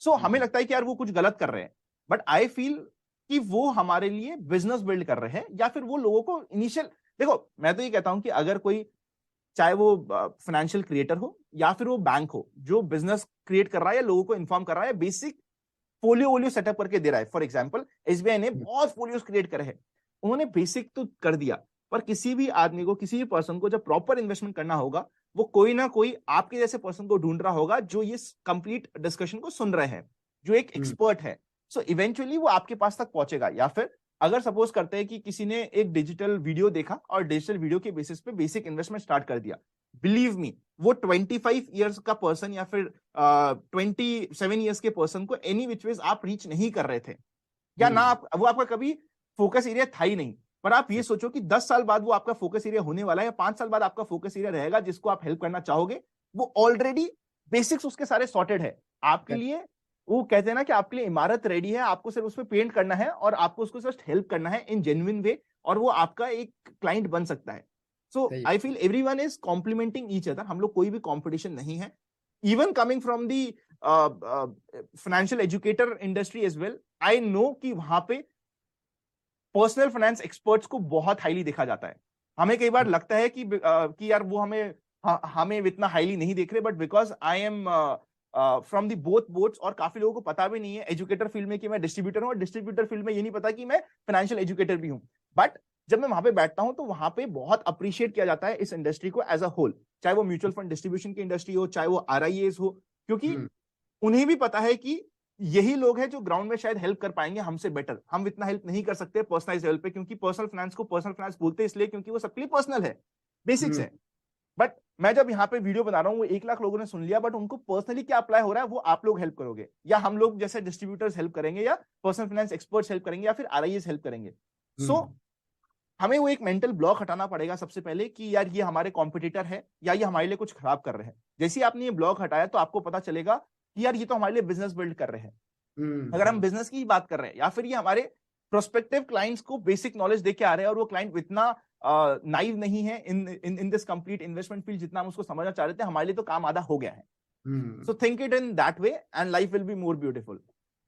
सो हमें लगता है कि यार वो कुछ गलत कर रहे हैं, बट आई फील कि वो हमारे लिए बिजनेस बिल्ड कर रहे हैं, या फिर वो लोगों को इनिशियल, देखो मैं तो ये कहता हूं कि अगर कोई, चाहे वो फाइनेंशियल क्रिएटर हो या फिर वो बैंक हो, जो बिजनेस क्रिएट कर रहा है या लोगों को इन्फॉर्म कर रहा है, बेसिक फोलियो सेटअप करके दे रहा है। फॉर एग्जांपल SBI ने बहुत फोलियोस क्रिएट करे हैं, उन्होंने बेसिक तो कर दिया, पर किसी भी आदमी को, किसी भी पर्सन को जब प्रॉपर इन्वेस्टमेंट करना होगा, वो कोई ना कोई आपके जैसे पर्सन को ढूंढ रहा होगा जो ये कंप्लीट डिस्कशन को सुन रहे हैं, जो एक एक्सपर्ट है। सो इवेंचुअली वो आपके पास तक पहुंचेगा। या फिर अगर सपोज करते हैं कि किसी ने एक डिजिटल वीडियो देखा और डिजिटल वीडियो के बेसिस पे बेसिक इन्वेस्टमेंट स्टार्ट कर दिया, बिलीव मी, वो 25 इयर्स का पर्सन या फिर 27 इयर्स के पर्सन को एनी विच वेज आप रीच नहीं कर रहे थे, या ना वो आपका कभी फोकस एरिया था ही नहीं। पर आप ये सोचो कि 10 साल बाद वो आपका फोकस एरिया होने वाला है, या 5 साल बाद आपका फोकस एरिया रहेगा जिसको आप हेल्प करना चाहोगे, वो ऑलरेडी बेसिक्स उसके सारे सॉर्टेड है आपके लिए। वो कहते हैं ना कि आपके लिए इमारत रेडी है, आपको सिर्फ उसमें पेंट करना है और आपको उसको सिर्फ हेल्प करना है इन जेन्युइन वे, और वो आपका एक क्लाइंट बन सकता है। So I feel everyone is complimenting each other, हम लोग कोई भी कॉम्पिटिशन नहीं है। Even coming from the financial educator industry as well, I know कि वहां पे पर्सनल फाइनेंस एक्सपर्ट्स को बहुत हाईली देखा जाता है। हमें कई बार लगता है कि यार वो हमें इतना हाईली नहीं देख रहे, but because I am from the both boards, और काफी लोगों को पता भी नहीं है एजुकेटर फील्ड में कि मैं डिस्ट्रीब्यूटर हूं, और डिस्ट्रीब्यूटर फील्ड में ये नहीं पता कि मैं फाइनेंशियल एजुकेटर भी हूं। बट जब मैं वहां पे बैठता हूं तो वहां पे बहुत अप्रिशिएट किया जाता है इस इंडस्ट्री को एज अ होल, चाहे वो म्यूचुअल फंड डिस्ट्रीब्यूशन की इंडस्ट्री हो, चाहे वो आरआईएस हो, क्योंकि हम्म, उन्हें भी पता है कि यही लोग हैं जो ग्राउंड में शायद हेल्प कर पाएंगे हमसे बेटर। हम इतना हेल्प नहीं कर सकते पर्सनलाइज लेवल पे, क्योंकि पर्सनल फाइनेंस को पर्सनल फाइनेंस बोलते हैं इसलिए क्योंकि वो सबके लिए पर्सनल है, बेसिक्स हम्म, है। बट मैं जब यहाँ पे वीडियो बना रहा हूँ, वो 1 लाख लोगों ने सुन लिया, बट उनको पर्सनली क्या अप्लाई हो रहा है वो आप लोग हेल्प करोगे, या हम लोग जैसे डिस्ट्रीब्यूटर्स हेल्प करेंगे, या पर्सनल फाइनेंस एक्सपर्ट्स हेल्प करेंगे, या फिर आरआईएस हेल्प करेंगे। सो हमें वो एक मेंटल ब्लॉक हटाना पड़ेगा सबसे पहले कि यार ये हमारे कॉम्पिटिटर है या ये हमारे लिए कुछ खराब कर रहे हैं। जैसे ही आपने ये ब्लॉक हटाया तो आपको पता चलेगा कि यार ये तो हमारे लिए बिजनेस बिल्ड कर रहे हैं। अगर हम बिजनेस की बात कर रहे हैं, या फिर ये हमारे प्रोस्पेक्टिव क्लाइंट्स को बेसिक नॉलेज देके आ रहे हैं, और वो क्लाइंट इतना नाइव नहीं है in this complete investment field जितना हम उसको समझना चाह रहे थे, हमारे लिए तो काम आधा हो गया है। So think it in that way and life will be more beautiful.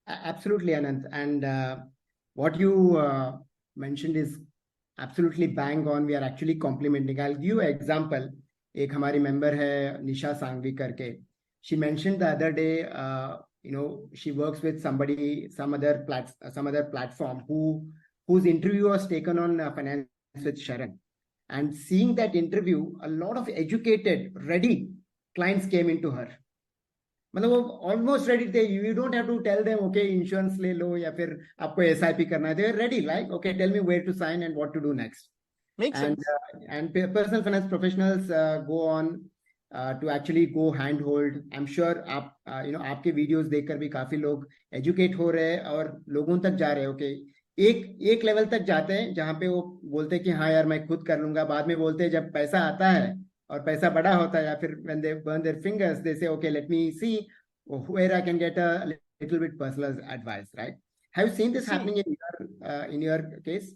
Absolutely, Anant. And what you mentioned is absolutely bang on. We are actually complementing. I'll give you an example. एक हमारी member है निशा सांगवी करके. She mentioned the other day, she works with some other platform whose interview was taken on Finance with Sharon. And seeing that interview, a lot of educated, ready clients came into her. मतलब वो almost ready थे. You don't have to tell them okay insurance ले लो या फिर आपको SIP करना है. They are ready, like okay tell me where to sign and what to do next. Makes and sense. and personal finance professionals go on to actually go hand hold. I'm sure आप आपके videos देखकर भी काफी लोग educate हो रहे हैं और लोगों तक जा रहे हैं. ओके एक लेवल तक जाते हैं जहां पे वो बोलते हैं कि हाँ यार मैं खुद कर लूंगा. बाद में बोलते हैं जब पैसा आता है और पैसा बड़ा होता है, या फिर when they burn their fingers they say okay let me see where I can get a little bit personal advice, right? Have you seen this See, happening in your case?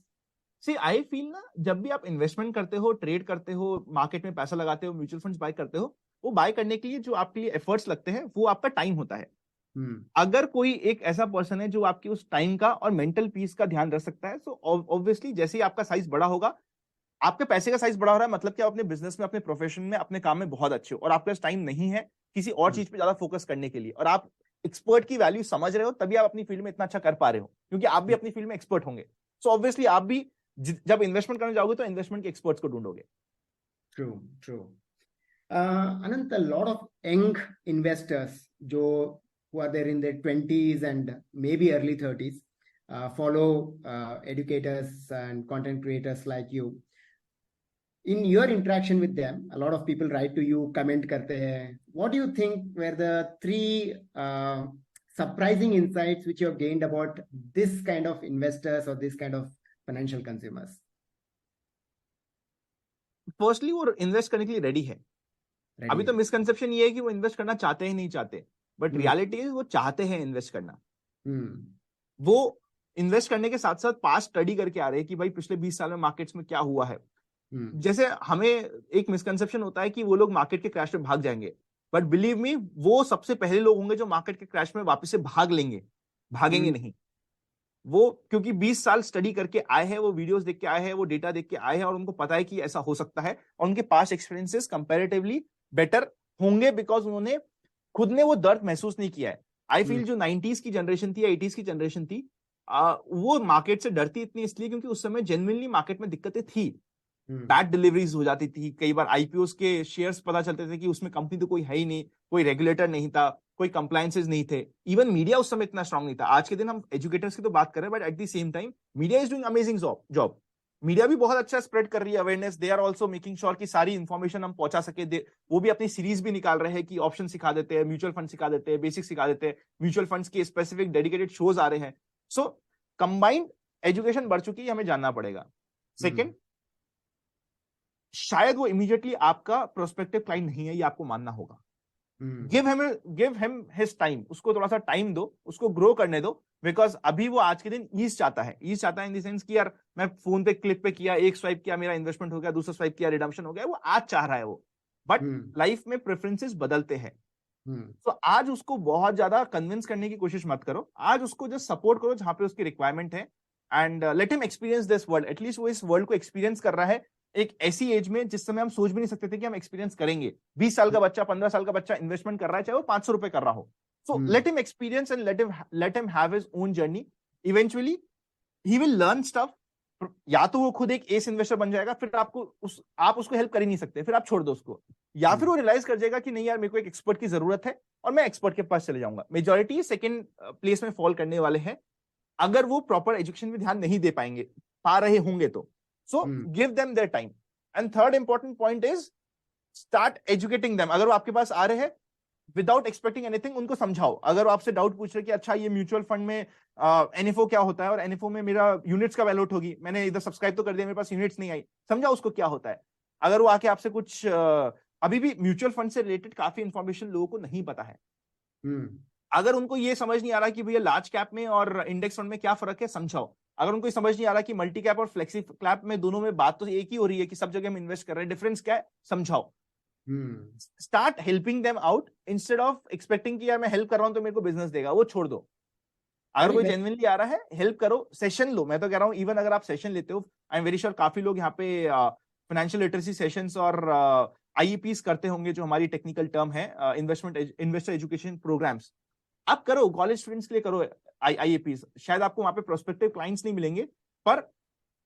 See I feel ना, जब भी आप investment करते हो, trade करते हो, market में पैसा लगाते हो, म्यूचुअल फंड्स बाय करते हो, वो बाय करने के लिए जो आपके लिए एफर्ट्स लगते हैं वो आपका टाइम होता है. अगर कोई एक ऐसा पर्सन है जो आपकी उस टाइम का और मेंटल पीस का ध्यान रख सकता है, सो ऑब्वियसली जैसे ही आपका साइज बड़ा होगा, आपके पैसे का साइज बड़ा हो रहा है, मतलब कि आप अपने बिजनेस में, अपने प्रोफेशन में, अपने काम में बहुत अच्छे हो, और आपके पास टाइम नहीं है किसी और चीज पे ज्यादा फोकस करने के लिए, और आप एक्सपर्ट की वैल्यू समझ रहे हो, तभी आप अपनी फील्ड में इतना अच्छा कर पा रहे हो, क्योंकि आप भी अपनी फील्ड में एक्सपर्ट होंगे. सो ऑब्वियसली आप भी जब इन्वेस्टमेंट करने जाओगे तो इन्वेस्टमेंट के एक्सपर्ट्स को ढूंढोगे. True. Anant, a lot of young investors who are there in their 20s and maybe early 30s follow educators and content creators like you. In your interaction with them, a lot of people write to you, comment karte hain. What do you think were the 3 surprising insights which you have gained about this kind of investors or this kind of financial consumers? Firstly वो invest करने के लिए ready है. अभी तो misconception ये है कि वो इन्वेस्ट करना चाहते ही नहीं चाहते, बट रियलिटी है वो चाहते हैं इन्वेस्ट करना. वो इन्वेस्ट करने के साथ साथ पास्ट स्टडी करके आ रहे हैं कि भाई पिछले 20 साल में मार्केट्स में क्या हुआ है. जैसे हमें एक मिसकंसेप्शन होता है कि वो लोग मार्केट के क्रैश में भाग जाएंगे, बट बिलीव मी वो सबसे पहले लोग होंगे जो मार्केट के क्रैश में वापस से भागेंगे नहीं. वो क्योंकि 20 साल स्टडी करके आए हैं, वो वीडियोस देख के आए हैं, वो डेटा देख के आए हैं, और उनको पता है कि ऐसा हो सकता है, और उनके पास्ट एक्सपीरियंसेस कंपैरेटिवली बेटर होंगे बिकॉज उन्होंने खुद ने वो दर्द महसूस नहीं किया है. आई फील जो 90s की जनरेशन थी या 80s की जनरेशन थी, वो मार्केट से डरती इतनी इसलिए क्योंकि उस समय जेन्युइनली मार्केट में दिक्कतें थी. बैड डिलीवरीज हो जाती थी, कई बार आईपीओ के शेयर्स पता चलते थे कि उसमें कंपनी तो कोई है ही नहीं, कोई रेगुलेटर नहीं था, कोई कंप्लायंसेस नहीं थे, इवन मीडिया उस समय इतना स्ट्रांग नहीं था. आज के दिन हम एजुकेटर्स की तो बात कर रहे हैं, but at the same time media is doing amazing job. Media भी बहुत अच्छा स्प्रेड कर रही है awareness. They are also making sure कि सारी इंफॉर्मेशन हम पहुंचा सके. वो भी अपनी सीरीज भी निकाल रहे हैं कि ऑप्शन सिखा देते हैं, म्यूचुअल फंड सिखा देते हैं, बेसिक सिखा देते हैं, म्यूचुअल फंड्स के स्पेसिफिक डेडिकेटेड शोज आ रहे हैं. सो कंबाइंड एजुकेशन बढ़ चुकी है, हमें जानना पड़ेगा. सेकेंड, शायद वो इमीडिएटली आपका प्रोस्पेक्टिव क्लाइंट नहीं है, ये आपको मानना होगा. Give him his time. उसको थोड़ा सा टाइम दो, उसको ग्रो करने दो, बिकॉज अभी वो आज के दिन ईज चाहता है इन द सेंस कि यार मैं फोन पे क्लिक पे किया, एक स्वाइप किया, मेरा इन्वेस्टमेंट हो गया, दूसरा स्वाइप किया, रिडम्पशन हो गया. वो आज चाह रहा है वो, बट लाइफ में प्रेफरेंसेस बदलते हैं. तो आज उसको बहुत ज्यादा कन्विंस करने की कोशिश मत करो. आज उसको जस्ट सपोर्ट करो जहां पे उसकी रिक्वायरमेंट है, and let him experience this world. At least वो इस वर्ल्ड को एक्सपीरियंस कर रहा है एक ऐसी एज में जिस समय हम सोच भी नहीं सकते थे कि हम एक्सपीरियंस करेंगे. 20 साल का बच्चा, 15 साल का बच्चा इन्वेस्टमेंट कर रहा है, चाहे वो 500 रुपए कर रहा हो. So let him experience and let him have his own journey. Eventually he will learn stuff या तो वो खुद एक एस इन्वेस्टर बन जाएगा, फिर आप उसको हेल्प कर ही नहीं सकते, फिर आप छोड़ दो उसको, या फिर वो रियलाइज कर जाएगा कि नहीं यार मेरे को एक एक्सपर्ट की जरूरत है और मैं एक्सपर्ट के पास चले जाऊंगा। मेजॉरिटी सेकंड प्लेस में फॉल करने वाले हैं अगर वो प्रॉपर एजुकेशन में ध्यान नहीं दे पाएंगे, पा रहे होंगे तो। So give them their time. And third important point is start educating them. अगर वो आपके पास आ रहे हैं विदाउट एक्सपेक्टिंग एनीथिंग, उनको समझाओ। अगर वो आपसे डाउट पूछ रहे कि अच्छा ये म्यूचुअल फंड में एनएफओ क्या होता है और एनएफओ में मेरा यूनिट्स कब अलॉट होगी, मैंने इधर सब्सक्राइब तो कर दिया, मेरे पास यूनिट्स नहीं आई, समझाओ उसको क्या होता है। अगर वो आके आपसे कुछ अभी भी म्यूचुअल फंड से रिलेटेड काफी इंफॉर्मेशन लोगों को नहीं पता है, अगर उनको ये समझ नहीं आ रहा कि भैया लार्ज कैप में और इंडेक्स फंड में क्या फर्क है, समझाओ। अगर उनको समझ नहीं आ रहा कि मल्टी कैप और फ्लेक्सी कैप में दोनों में बात तो एक ही हो रही है कि सब जगह हम इन्वेस्ट कर रहे हैं, डिफरेंस क्या है, समझाओ। Start helping them out instead of expecting कि यार मैं हेल्प कर रहा हूं तो मेरे को बिजनेस देगा, वो छोड़ दो। अगर कोई जेन्युइनली आ रहा है, हेल्प करो, सेशन लो। मैं तो कह रहा हूं इवन अगर आप सेशन लेते हो, आई एम वेरी श्योर काफी लोग यहाँ पे फाइनेंशियल लिटरेसी सेशंस और आईईपीस करते होंगे, जो हमारी टेक्निकल टर्म है, इन्वेस्टर एजुकेशन प्रोग्राम्स। आप करो, कॉलेज स्टूडेंट्स के लिए करो आईईपीस। शायद आपको वहां पे प्रोस्पेक्टिव क्लाइंट्स नहीं मिलेंगे, पर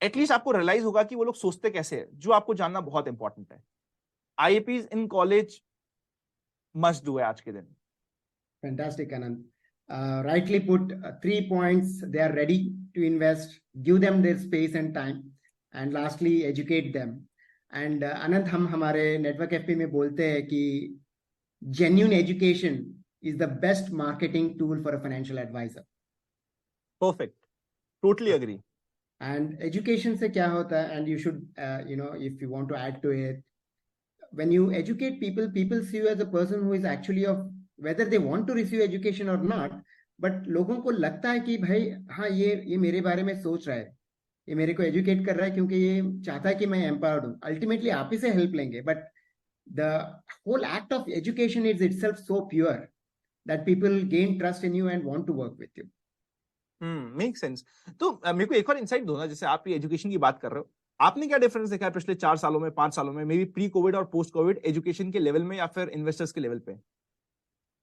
एटलीस्ट आपको रियलाइज होगा कि वो लोग सोचते कैसे है, जो आपको जानना बहुत इंपॉर्टेंट है। आईईपीस इन कॉलेज मस्ट डू है आज के दिन। Fantastic, Anand. Rightly put, 3 points. They are ready to invest. Give them their space and time. And lastly, educate them. And Anand, हम हमारे नेटवर्क एफपी में बोलते हैं कि genuine education is the best marketing tool for a financial advisor. Perfect. Totally agree. And education से क्या होता है? And you should, if you want to add to it, when you educate people, people see you as a person who is actually of whether they want to receive education or not, but लोगों को लगता है कि भाई हाँ ये मेरे बारे में सोच रहा है, ये मेरे को एजुकेट कर रहा है क्योंकि ये चाहता है कि मैं एम्पावर्ड हूँ। अल्टीमेटली आप ही से हेल्प लेंगे, but the whole act of education is itself so pure that people gain trust in you and want to work with you. Make sense. तो मेरे को एक और इंसाइट दो ना, जैसे आप ये एजुकेशन की बात कर रहे हो, आपने क्या डिफरेंस देखा है पिछले 4 सालों में, 5 सालों में, मे बी प्री कोविड और पोस्ट कोविड एजुकेशन के लेवल में या फिर इन्वेस्टर्स के लेवल पे?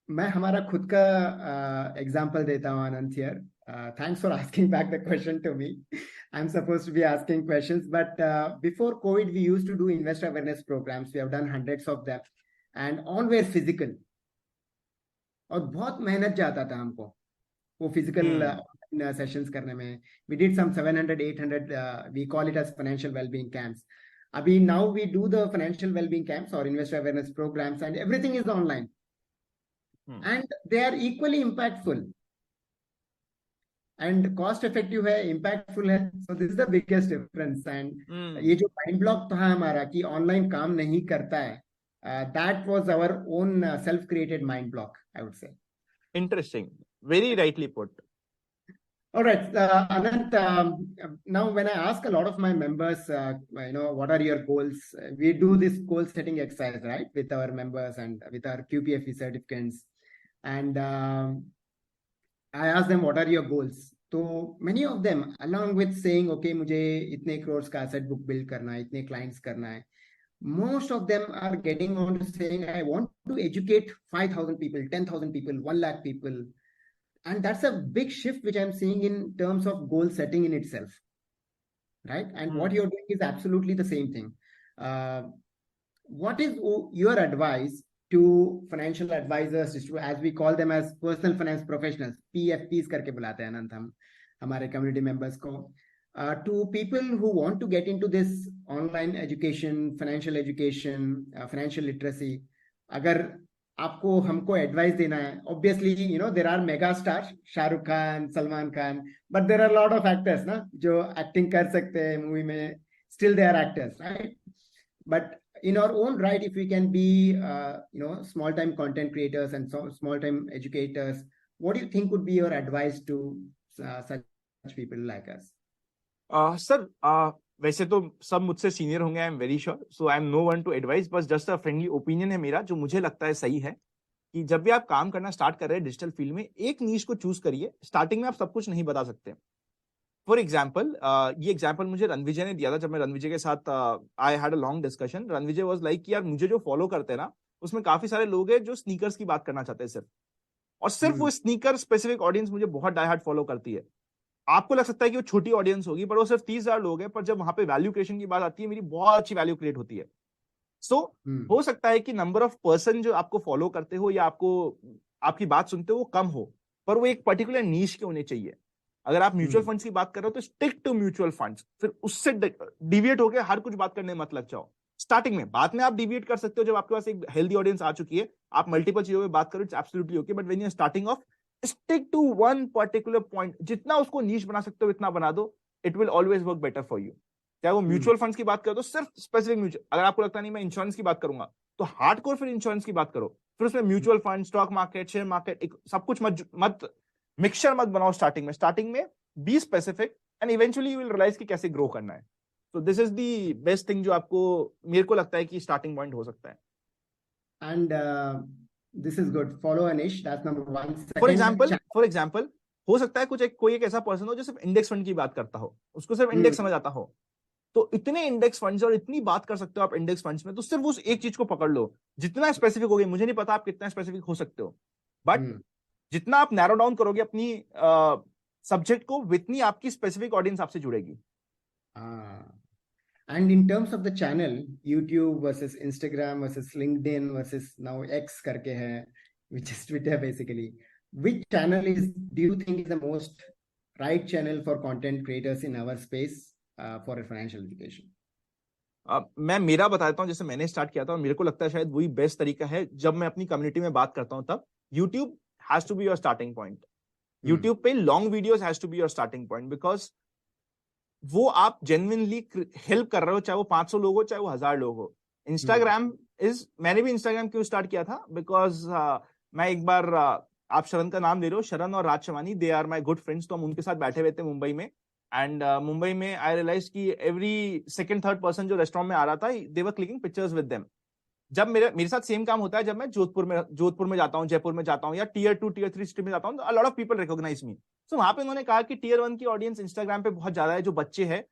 मैं हमारा खुद का एग्जांपल देता हूँ आनंद here. Thanks for asking back the question to me. I'm supposed to be asking questions, but before COVID, we used to do investor awareness programs. We have done hundreds of them, and all were physical. और बहुत मेहनत जाता था हमको वो physical sessions करने में. We did some 700, 800. We call it as financial well-being camps. अभी now we do the financial well-being camps or investor awareness programs, and everything is online. And they are equally impactful and cost effective है, impactful है. So this is the biggest difference. And ये जो mind block था हमारा कि online काम नहीं करता है, that was our own self created mind block, I would say. Interesting, very rightly put. All right, Anant, now when I ask a lot of my members, what are your goals? We do this goal setting exercise, right, with our members and with our QPFE certificates. And I ask them, what are your goals? So many of them, along with saying, okay, मुझे इतने crores का asset book build करना है, इतने clients करना है, most of them are getting on to saying, I want to educate 5,000 people, 10,000 people, 1 lakh people. And that's a big shift, which I'm seeing in terms of goal setting in itself, right? And what you're doing is absolutely the same thing. What is your advice to financial advisors, as we call them, as personal finance professionals, PFPs करके बुलाते हैं अनंत हम हमारे community members को, to people who want to get into this online education, financial literacy? अगर आपको हमको advice देना है, obviously there are mega stars, Shahrukh Khan, Salman Khan, but there are a lot of actors ना जो एक्टिंग कर सकते हैं मूवी में, still they are actors, right? But in our own right, if we can be small time content creators and small time educators, what do you think would be your advice to such people like us? Sir, वैसे तो सब मुझसे senior होंगे, I am very sure, so I am no one to advice, बस just a friendly opinion है मेरा, जो मुझे लगता है सही है, कि जब भी आप काम करना स्टार्ट कर रहे हैं डिजिटल फील्ड में, एक नीश को चूज करिए। स्टार्टिंग में आप सब कुछ नहीं बता सकते। फॉर एग्जाम्पल, ये एग्जाम्पल मुझे रणविजय ने दिया था, जब मैं रणविजय के साथ I had a long discussion. Ranvijay was like कि यार मुझे जो फॉलो करते हैं ना, उसमें काफी सारे लोग हैं जो स्नीकर्स की बात करना चाहते हैं सिर्फ, और सिर्फ वो स्नीकर स्पेसिफिक ऑडियंस मुझे बहुत डाई हार्ड फॉलो करती है। आपको लग सकता है कि वो छोटी ऑडियंस होगी, पर वो सिर्फ 30,000 लोग हैं, पर जब वहां पे वैल्यू क्रिएशन की बात आती है, मेरी बहुत अच्छी वैल्यू क्रिएट होती है। सो हो सकता है कि नंबर ऑफ पर्सन जो आपको फॉलो करते हो या आपको आपकी बात सुनते हो वो कम हो, पर वो एक पर्टिकुलर नीश के होने चाहिए। अगर आप म्यूचुअल फंड्स की बात कर रहे हो तो स्टिक टू म्यूचुअल फंड्स, फिर उससे डिविएट होकर हर कुछ बात करने मत लग जाओ स्टार्टिंग में। बाद में आप डिविएट कर सकते हो जब आपके पास एक हेल्दी ऑडियंस आ चुकी है, आप मल्टीपल चीजों में बात करो, it's absolutely okay, but when you are starting off, stick to one particular point. जितना उसको नीश बना सकते हो इतना बना दो, it will always work better for you. चाहे वो म्यूचुअल फंड्स की बात करो तो सिर्फ स्पेसिफिक म्यूचुअल, अगर आपको लगता नहीं मैं इंश्योरेंस की बात करूंगा तो हार्डकोर फिर इंश्योरेंस की बात करो, फिर उसमें mutual fund, stock market, share market, सब कुछ मत मिक्सचर मत बनाओ स्टार्टिंग में be specific, and eventually you will realise कि कैसे ग्रो करना है। तो this is the best thing जो आपको, मेरे को लगता है कि स्टार्टिंग पॉइंट हो सकता है। And this is good. Follow a niche. That's number one. For Second, example हो सकता है कोई एक ऐसा पर्सन हो जो सिर्फ इंडेक्स फंड की बात करता हो, उसको सिर्फ इंडेक्स समझ आता हो, तो इतने इंडेक्स फंड्स और इतनी बात कर सकते हो आप इंडेक्स फंड्स में, तो सिर्फ उस एक चीज को पकड़ लो। जितना स्पेसिफिक हो गई, मुझे नहीं पता आप कितना स्पेसिफिक हो सकते हो, बट जितना आप नैरो डाउन करोगे अपनी सब्जेक्ट को, उतनी आपकी स्पेसिफिक ऑडियंस आपसे जुड़ेगी। And in terms of the channel, YouTube versus Instagram versus LinkedIn versus now X करके है, which is Twitter basically. Which channel do you think is the most right channel for content creators in our space for a financial education? मैं मेरा बता देता हूँ, जैसे मैंने start किया था और मेरे को लगता है शायद वही बेस्ट तरीका है। जब मैं अपनी कम्युनिटी में बात करता हूँ तब YouTube has to be your starting point. YouTube पे long videos has to be your starting point, because वो आप जेन्युइनली हेल्प कर रहे हो, चाहे वो 500 लोग हो चाहे वो 1000 लोग हो। इंस्टाग्राम मैंने भी इंस्टाग्राम क्यों स्टार्ट किया था, बिकॉज मैं एक बार आप शरण का नाम ले रहे हो, शरण और Raj Shavani, they are my good friends, तो हम उनके साथ बैठे हुए थे मुंबई में, एंड मुंबई में आई रियलाइज कि एवरी सेकंड थर्ड पर्सन जो रेस्टोरेंट में आ रहा था, दे वर क्लिकिंग पिक्चर्स विद देम। जब मेरे साथ सेम काम होता है जब मैं जोधपुर में जाता हूँ, जयपुर में जाता हूँ, या टीयर 2 टीयर 3 सिटी में जाता हूँ, तो लॉट ऑफ पीपल रिकॉग्नाइज मी। सो वहां पे उन्होंने कहा कि टीयर 1 की ऑडियंस इंस्टाग्राम पे बहुत ज्यादा है, जो बच्चे हैं,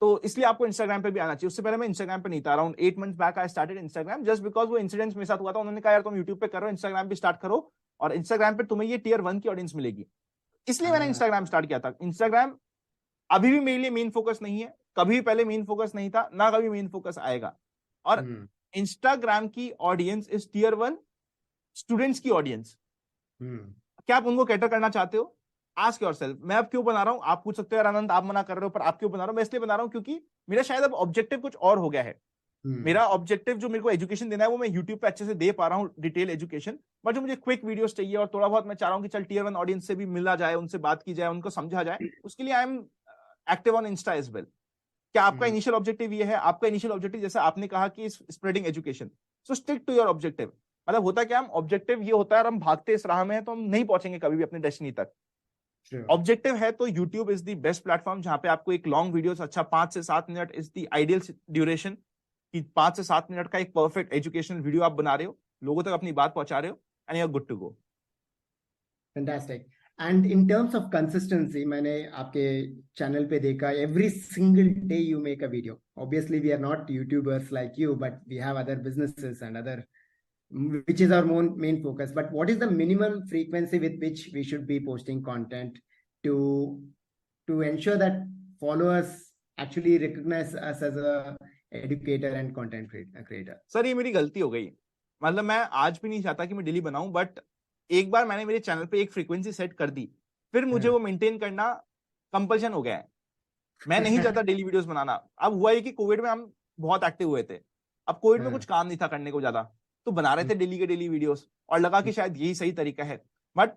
तो इसलिए आपको इंस्टाग्राम पे भी आना चाहिए। उससे पहले मैं इंस्टाग्राम पे नहीं था, around 8 months back I started Instagram, just because वो इंसिडेंट मेरे साथ हुआ था। उन्होंने कहा यार तुम यूट्यूब पे करो, इंस्टाग्राम पे स्टार्ट करो, और इंस्टाग्राम पे तुम्हें ये टीयर 1 की ऑडियंस मिलेगी। इसलिए मैंने इंस्टाग्राम स्टार्ट किया था। इंस्टाग्राम अभी भी मेरे लिए मेन फोकस नहीं है, कभी पहले मेन फोकस नहीं था, ना कभी मेन फोकस आएगा। और इंस्टाग्राम की ऑडियंस इज टीयर 1 स्टूडेंट्स की ऑडियंस। क्या आप उनको कैटर करना चाहते हो? Ask yourself. मैं अब क्यों बना रहा हूं, आप पूछ सकते हो यार आनंद आप मना कर रहे हो, पर आप क्यों बना रहा हूं? मैं इसलिए बना रहा हूं क्योंकि मेरा शायद अब ऑब्जेक्टिव कुछ और हो गया है। मेरा ऑब्जेक्टिव जो मेरे को एजुकेशन देना है वो मैं यूट्यूब पे अच्छे से दे पा रहा हूँ, डिटेल एजुकेशन, बट जो मुझे क्विक वीडियोस चाहिए और थोड़ा बहुत मैं चाह रहा हूँ कि चल टीयर 1 ऑडियंस से भी मिला जाए, उनसे बात की जाए, उनको समझा जाए, उसके लिए I am active on Insta as well. क्या आपका इनिशियल ऑब्जेक्टिव ये है? आपका इनिशियल ऑब्जेक्टिव जैसे आपने कहा कि spreading education, so stick to your objective. मतलब होता क्या, हम ऑब्जेक्टिव ये होता है, हम भागते इस राह में है तो हम नहीं पहुंचेंगे कभी भी अपने डेस्टिनी तक। ऑब्जेक्टिव है तो YouTube is the best platform, जहां पे आपको एक लॉन्ग वीडियोस, अच्छा 5 से 7 minute is the ideal duration, कि 5 से 7 मिनट का एक परफेक्ट एजुकेशनल वीडियो आप बना रहे हो, लोगों तक अपनी बात पहुंचा रहे हो, and you are good to go. Fantastic. And in terms of consistency, मैंने आपके चैनल पे देखा every single day you make a video. Obviously we are not YouTubers like you, but we have other businesses and other which is our main focus. But what is the minimum frequency with which we should be posting content to ensure that followers actually recognize us as a educator and content creator? Sir ये मेरी गलती हो गई, मतलब मैं आज भी नहीं चाहता कि मैं डेली बनाऊं, बट एक बार मैंने मेरे चैनल पे एक फ्रीक्वेंसी सेट कर दी, फिर मुझे वो मेंटेन करना कंपल्शन हो गया है। मैं नहीं चाहता डेली वीडियोस बनाना। अब हुआ है कि कोविड में हम बहुत एक्टिव हुए थे, अब कोविड में कुछ काम नहीं था करने को ज्यादा, तो बना रहे थे डेली के डेली वीडियोस, और लगा कि शायद यही सही तरीका है। बट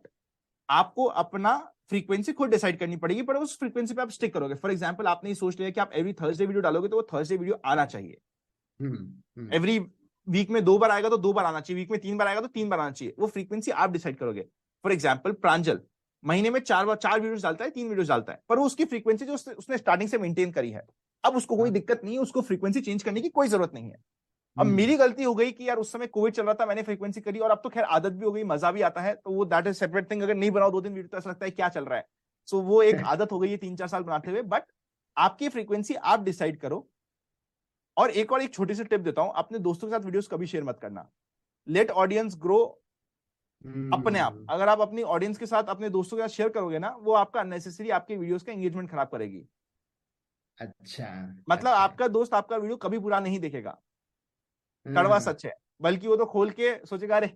आपको अपना फ्रीक्वेंसी खुद डिसाइड करनी पड़ेगी, पर उस फ्रीक्वेंसी पे आप स्टिक करोगे। फॉर एग्जांपल आपने ये सोच लिया कि आप एवरी थर्सडे वीडियो डालोगे, तो वो थर्सडे वीडियो आना चाहिए। एवरी वीक में 2 बार आएगा तो 2 बार आना चाहिए, वीक में 3 बार आएगा तो 3 बार आना चाहिए। वो फ्रीक्वेंसी आप डिसाइड करोगे। फॉर एग्जाम्पल प्रांजल महीने में 4 वीडियोस डालता है, 3 वीडियोस डालता है, पर वो उसकी फ्रीक्वेंसी जो उसने स्टार्टिंग से मेंटेन करी है, अब उसको कोई दिक्कत नहीं है, उसको फ्रीक्वेंसी चेंज करने की कोई जरूरत नहीं है। अब मेरी गलती हो गई कि यार उस समय कोविड चल रहा था, मैंने फ्रीक्वेंसी करी, और अब तो खैर आदत भी हो गई, मजा भी आता है, तो वो दैट इज सेपरेट थिंग। अगर नहीं बनाओ 2 दिन वीडियो तो ऐसा लगता है क्या चल रहा है। सो वो एक आदत हो गई है 3-4 साल बनाते हुए, बट आपकी फ्रीक्वेंसी आप डिसाइड करो। और एक छोटी सी टिप देता हूं, अपने दोस्तों के साथ वीडियोस कभी शेयर मत करना। लेट ऑडियंस ग्रो अपने आप हम्म, अगर आप अपनी ऑडियंस के साथ, अपने दोस्तों के साथ शेयर करोगे ना, वो आपका अननेसेसरी आपके वीडियोस का एंगेजमेंट खराब करेगी। अच्छा, मतलब अच्छा। आपका दोस्त आपका वीडियो कभी पूरा नहीं देखेगा, कड़वा हाँ, सच है। बल्कि वो तो खोल के सोचेगा अरे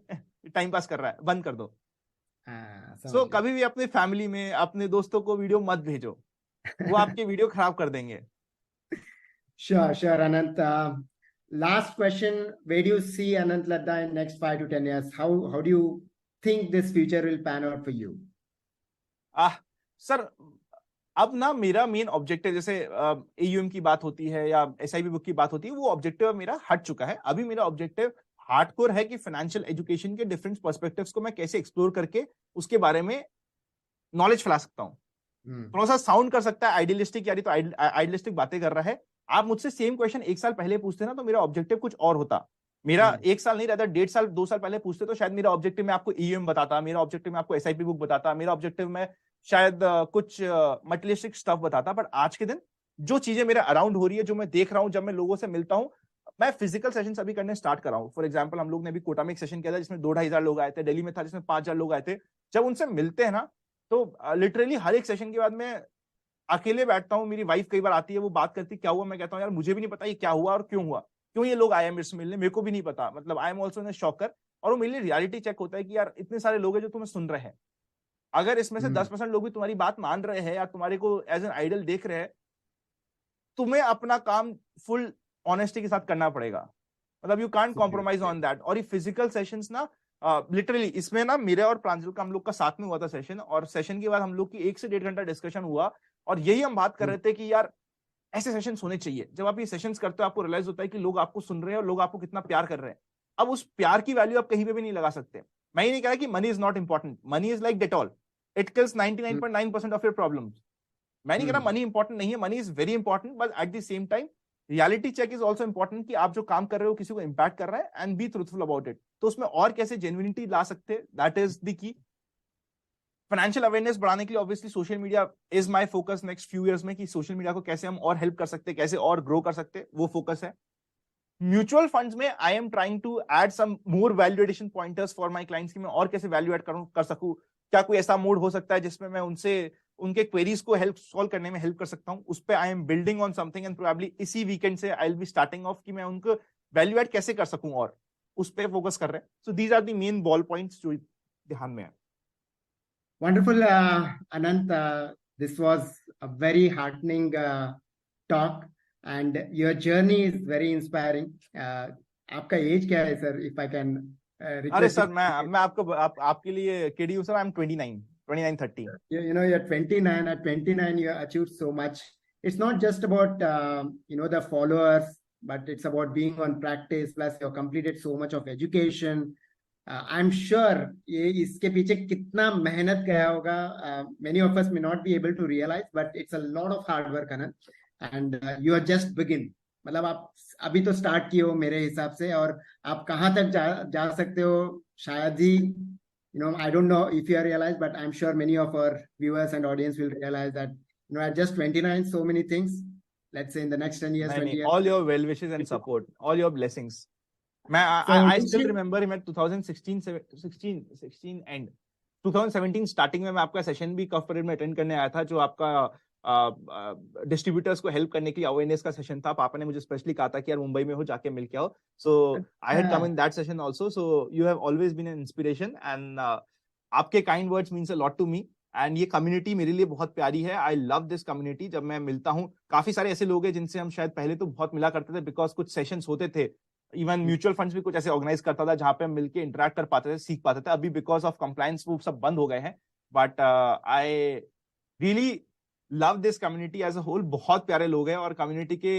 टाइम पास कर रहा है, बंद कर दो। हाँ, सो समझ गया। कभी भी अपने फैमिली में अपने दोस्तों को वीडियो मत भेजो, वो आपके वीडियो खराब कर देंगे। Sure, sure, Anant. Last question. Where do you see Anant Ladda in next 5 to 10 years? How do you think this future will pan out for you? Ah sir, अब ना मेरा मेन ऑब्जेक्टिव, जैसे AUM की बात होती है या SIB book की बात होती है, वो ऑब्जेक्टिव मेरा हट चुका है। अभी मेरा ऑब्जेक्टिव हार्डकोर है कि फाइनेंशियल एजुकेशन के डिफरेंट पर्सपेक्टिव्स को मैं कैसे एक्सप्लोर करके उसके बारे में नॉलेज फैला सकता हूँ। Hmm. थोड़ा सा साउंड कर सकता है आइडियलिस्टिक, यानी तो आइडियलिस्टिक बातें कर रहा है। आप मुझसे सेम क्वेश्चन 1 साल पहले पूछते ना तो मेरा ऑब्जेक्टिव कुछ और होता। मेरा Hmm. 1 साल नहीं रहता, 1.5 साल 2 साल पहले पूछते तो शायद मेरा ऑब्जेक्टिव मैं आपको ईएम बताता, मेरा ऑब्जेक्टिव मैं आपको एसआईपी बुक बताता, मेरा ऑब्जेक्टिव मैं शायद कुछ मटेरियलिस्टिक स्टफ बताता। बट आज के दिन जो चीजें मेरे अराउंड हो रही है, जो मैं देख रहा हूँ, जब मैं लोगों से मिलता हूँ, मैं फिजिकल सेशन अभी करने स्टार्ट कर रहा हूँ। फॉर एग्जाम्पल, हम लोग ने अभी कोटा में एक सेशन किया था जिसमें 2-2,500 लोग आए थे, दिल्ली में था जिसमें 5,000 लोग आए थे। जब उनसे मिलते हैं ना, तो लिटरली हर एक सेशन के बाद मैं अकेले बैठता हूँ, मेरी वाइफ कई बार आती है, वो बात करती है क्या हुआ, मैं कहता हूँ यार मुझे भी नहीं पता ये क्या हुआ और क्यों हुआ, क्यों ये लोग आए मेरे से मिलने, मेरे को भी नहीं पता। मतलब आई एम ऑल्सो इन शॉकर। और वो मेरे लिए रियलिटी चेक होता है कि यार इतने सारे लोग हैं जो तुम्हें सुन रहे हैं, अगर इसमें से Hmm. 10% लोग भी तुम्हारी बात मान रहे हैं या तुम्हारे को एज एन आइडल देख रहे हैं, तुम्हें अपना काम फुल ऑनेस्टी के साथ करना पड़ेगा। मतलब you can't compromise on that. और ये फिजिकल सेशंस ना, लिटरली इसमें ना मेरे और प्रांजल का हम लोग का साथ में हुआ था सेशन, और सेशन के बाद हम लोग की 1 से 1.5 घंटा डिस्कशन हुआ। और यही हम बात कर Hmm. रहे थे कि यार ऐसे सेशंस होने चाहिए। जब आप ये सेशंस करते हो आपको रियलाइज होता है कि लोग आपको सुन रहे हैं और लोग आपको कितना प्यार कर रहे हैं। अब उस प्यार की वैल्यू आप कहीं पे भी नहीं लगा सकते। मैं ये नहीं कह रहा कि money is not important, money is like Dettol, it kills Hmm. 99.9% of your problems. मैं नहीं कह रहा Hmm. मनी इंपॉर्टेंट नहीं है, money is very important, but at the same time reality check is also important कि आप जो काम कर रहे हो किसी को इंपैक्ट कर रहा है, and be truthful about it. तो उसमें और कैसे जेन्युइनिटी ला सकते हैं, that is the key. Financial awareness बढ़ाने के लिए obviously social media is my focus next few years में, कि सोशल मीडिया को कैसे हम और हेल्प कर सकते हैं, कैसे और ग्रो कर सकते हैं, वो फोकस है। म्यूचुअल फंड्स में I am trying to add some more value addition pointers for my clients, कि मैं और कैसे वैल्यू ऐड कर सकूं। क्या कोई ऐसा मोड हो सकता है जिसमें मैं उनसे उनके क्वेरीज को हेल्प सॉल्व करने में हेल्प कर सकता हूं। उस पे I am building on something, and probably इसी वीकेंड से I will be starting of कि मैं उनको वैल्यू ऐड कैसे कर सकूं, और उस पे फोकस कर रहे हैं। So these are the main ball points जो ध्यान में है। Wonderful, Anant. This was a very heartening talk, and your journey is very inspiring. आपका एज क्या है सर? If I can अरे request सर, you. मैं आपको आपके लिए किड हूँ sir, I am 29 30। You're 29. At 29 you achieved so much. It's not just about the followers, but it's about being on practice. Plus you've completed so much of education. I'm sure ये इसके पीछे कितना मेहनत गया होगा. Many of us may not be able to realize, but it's a lot of hard work, Anand. And you are just begin. मतलब आप अभी तो स्टार्ट किए हो मेरे हिसाब से, और आप कहाँ तक जा सकते हो शायद ही. I don't know if you realize, but I'm sure many of our viewers and audience will realize that, at just 29, so many things. Let's say in the next 10 years, नहीं 20 नहीं, years. All your well wishes and support, all your blessings. मैं So, I still remember, मैं 2016 16 and 2017 starting में मैं आपका session भी कफ parade में attend करने आया था, जो आपका डिस्ट्रीब्यूटर्स को हेल्प करने के लिए अवेयरनेस का सेशन था। पापा ने मुझे स्पेशली कहा था कि यार मुंबई में हो, जाके मिल के आओ। So I had come in that session also. So you have always been an inspiration, and आपके kind words means a lot to me. And ये कम्युनिटी मेरे लिए बहुत प्यारी है। I love this community. जब मैं मिलता हूँ, काफी सारे ऐसे लोग हैं जिनसे हम शायद पहले तो बहुत मिला करते थे, बिकॉज कुछ सेशंस होते थे, इवन म्यूचुअल फंड्स भी कुछ ऐसे ऑर्गेनाइज करता था जहां पे हम मिलके इंटरेक्ट कर पाते थे, सीख पाते थे। अभी बिकॉज ऑफ कंप्लायंस वो सब बंद हो गए हैं। But I really love this community as a whole. बहुत प्यारे लोग हैं, और कम्युनिटी के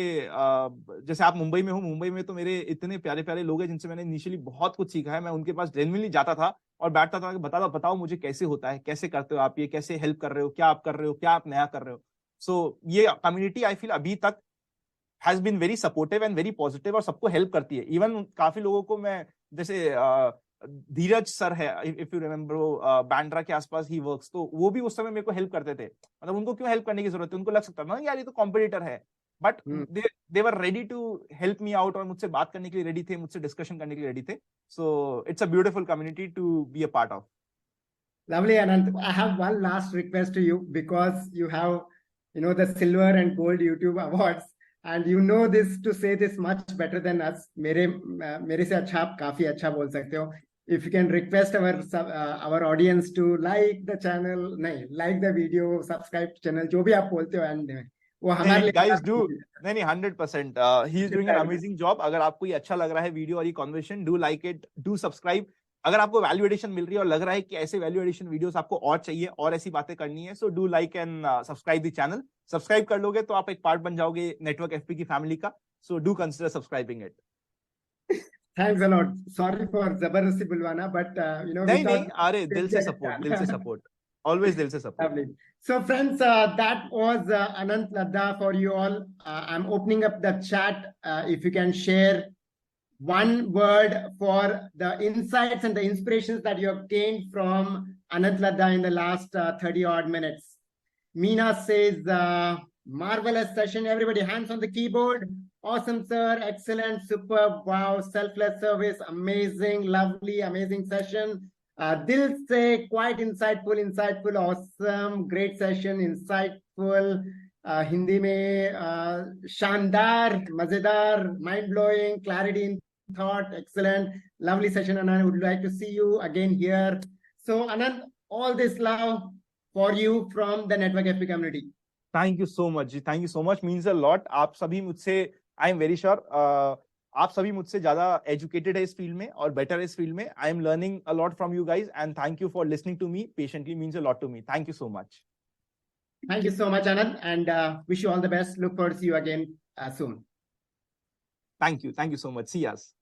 जैसे आप मुंबई में हो, मुंबई में तो मेरे इतने प्यारे प्यारे लोग हैं जिनसे मैंने इनिशियली बहुत कुछ सीखा है। मैं उनके पास जेन्युइनली जाता था और बैठता था कि बताओ मुझे कैसे होता है, कैसे करते हो आप ये, कैसे हेल्प कर रहे हो, क्या आप कर रहे हो, क्या आप नया कर रहे हो। सो ये कम्युनिटी आई फील अभी तक has been very supportive and very positive, और सबको हेल्प करती है। इवन काफी लोगों को मैं, जैसे धीरज सर है, इफ यू रिमेम्बर, बैंड्रा के आसपास ही वर्क्स, तो वो भी उस समय मेरे को हेल्प करते थे। मतलब उनको क्यों हेल्प करने की जरूरत है, उनको लग सकता था ना यार ये तो कॉम्पिटिटर है, but Hmm. They were ready to help me out और मुझसे बात करने के लिए रेडी थे, मुझसे डिस्कशन करने के लिए रेडी थे. So it's a beautiful community to be a part of. Lovely, Anant. I have one last request to you because you have, the silver and gold YouTube awards, and you know this to say this much better than us. मेरे से अच्छा आप काफी अच्छा बोल सकते हो. If you can request our audience to like the channel, नहीं, like the video, subscribe channel, जो भी आप बोलते हो एंड में, वो हमारे लिए गाइस डू. नहीं 100%. ही is doing an amazing job. अगर आपको ये अच्छा लग रहा है वीडियो और ये conversation, do like it, do subscribe. अगर आपको वैल्यू एडिशन मिल रही है और लग रहा है कि ऐसे वैल्यू एडिशन वीडियोस आपको और चाहिए और ऐसी बातें करनी है, so do like and subscribe the channel. Subscribe कर लोगे तो आप एक पार्ट बन जाओगे नेटवर्क एफपी की फैमिली का. So do consider subscribing it. Thanks a lot. Sorry for जबरदस्ती बुलवाना, but नहीं नहीं, without अरे दिल से सपोर्ट, दिल से सपोर्ट, ऑलवेज दिल से support. Lovely. So, friends, that was Anant Ladda for you all. I'm opening up the chat. If you can share one word for the insights and the inspirations that you have gained from Anant Ladda in the last 30 odd minutes. Meena says, marvelous session. Everybody, hands on the keyboard. Awesome, sir. Excellent, superb. Wow. Selfless service. Amazing, lovely, amazing session. Dil se, quite insightful, awesome, great session, insightful. Hindi mein shandar, mazedar, mind blowing, clarity in thought, excellent, lovely session. Anand, would like to see you again here. So Anand, all this love for you from the Network FP community. Thank you so much जी, thank you so much, means a lot. आप सभी मुझसे, आई am very sure आप सभी मुझसे ज्यादा educated है इस फील्ड में और बेटर है इस फील्ड में. I am learning a lot from you guys and thank you for listening to me patiently, means a lot to me. Thank you so much. Thank you so much, Anand, and wish you all the best. Look forward to see you again soon. Thank you so much. See us.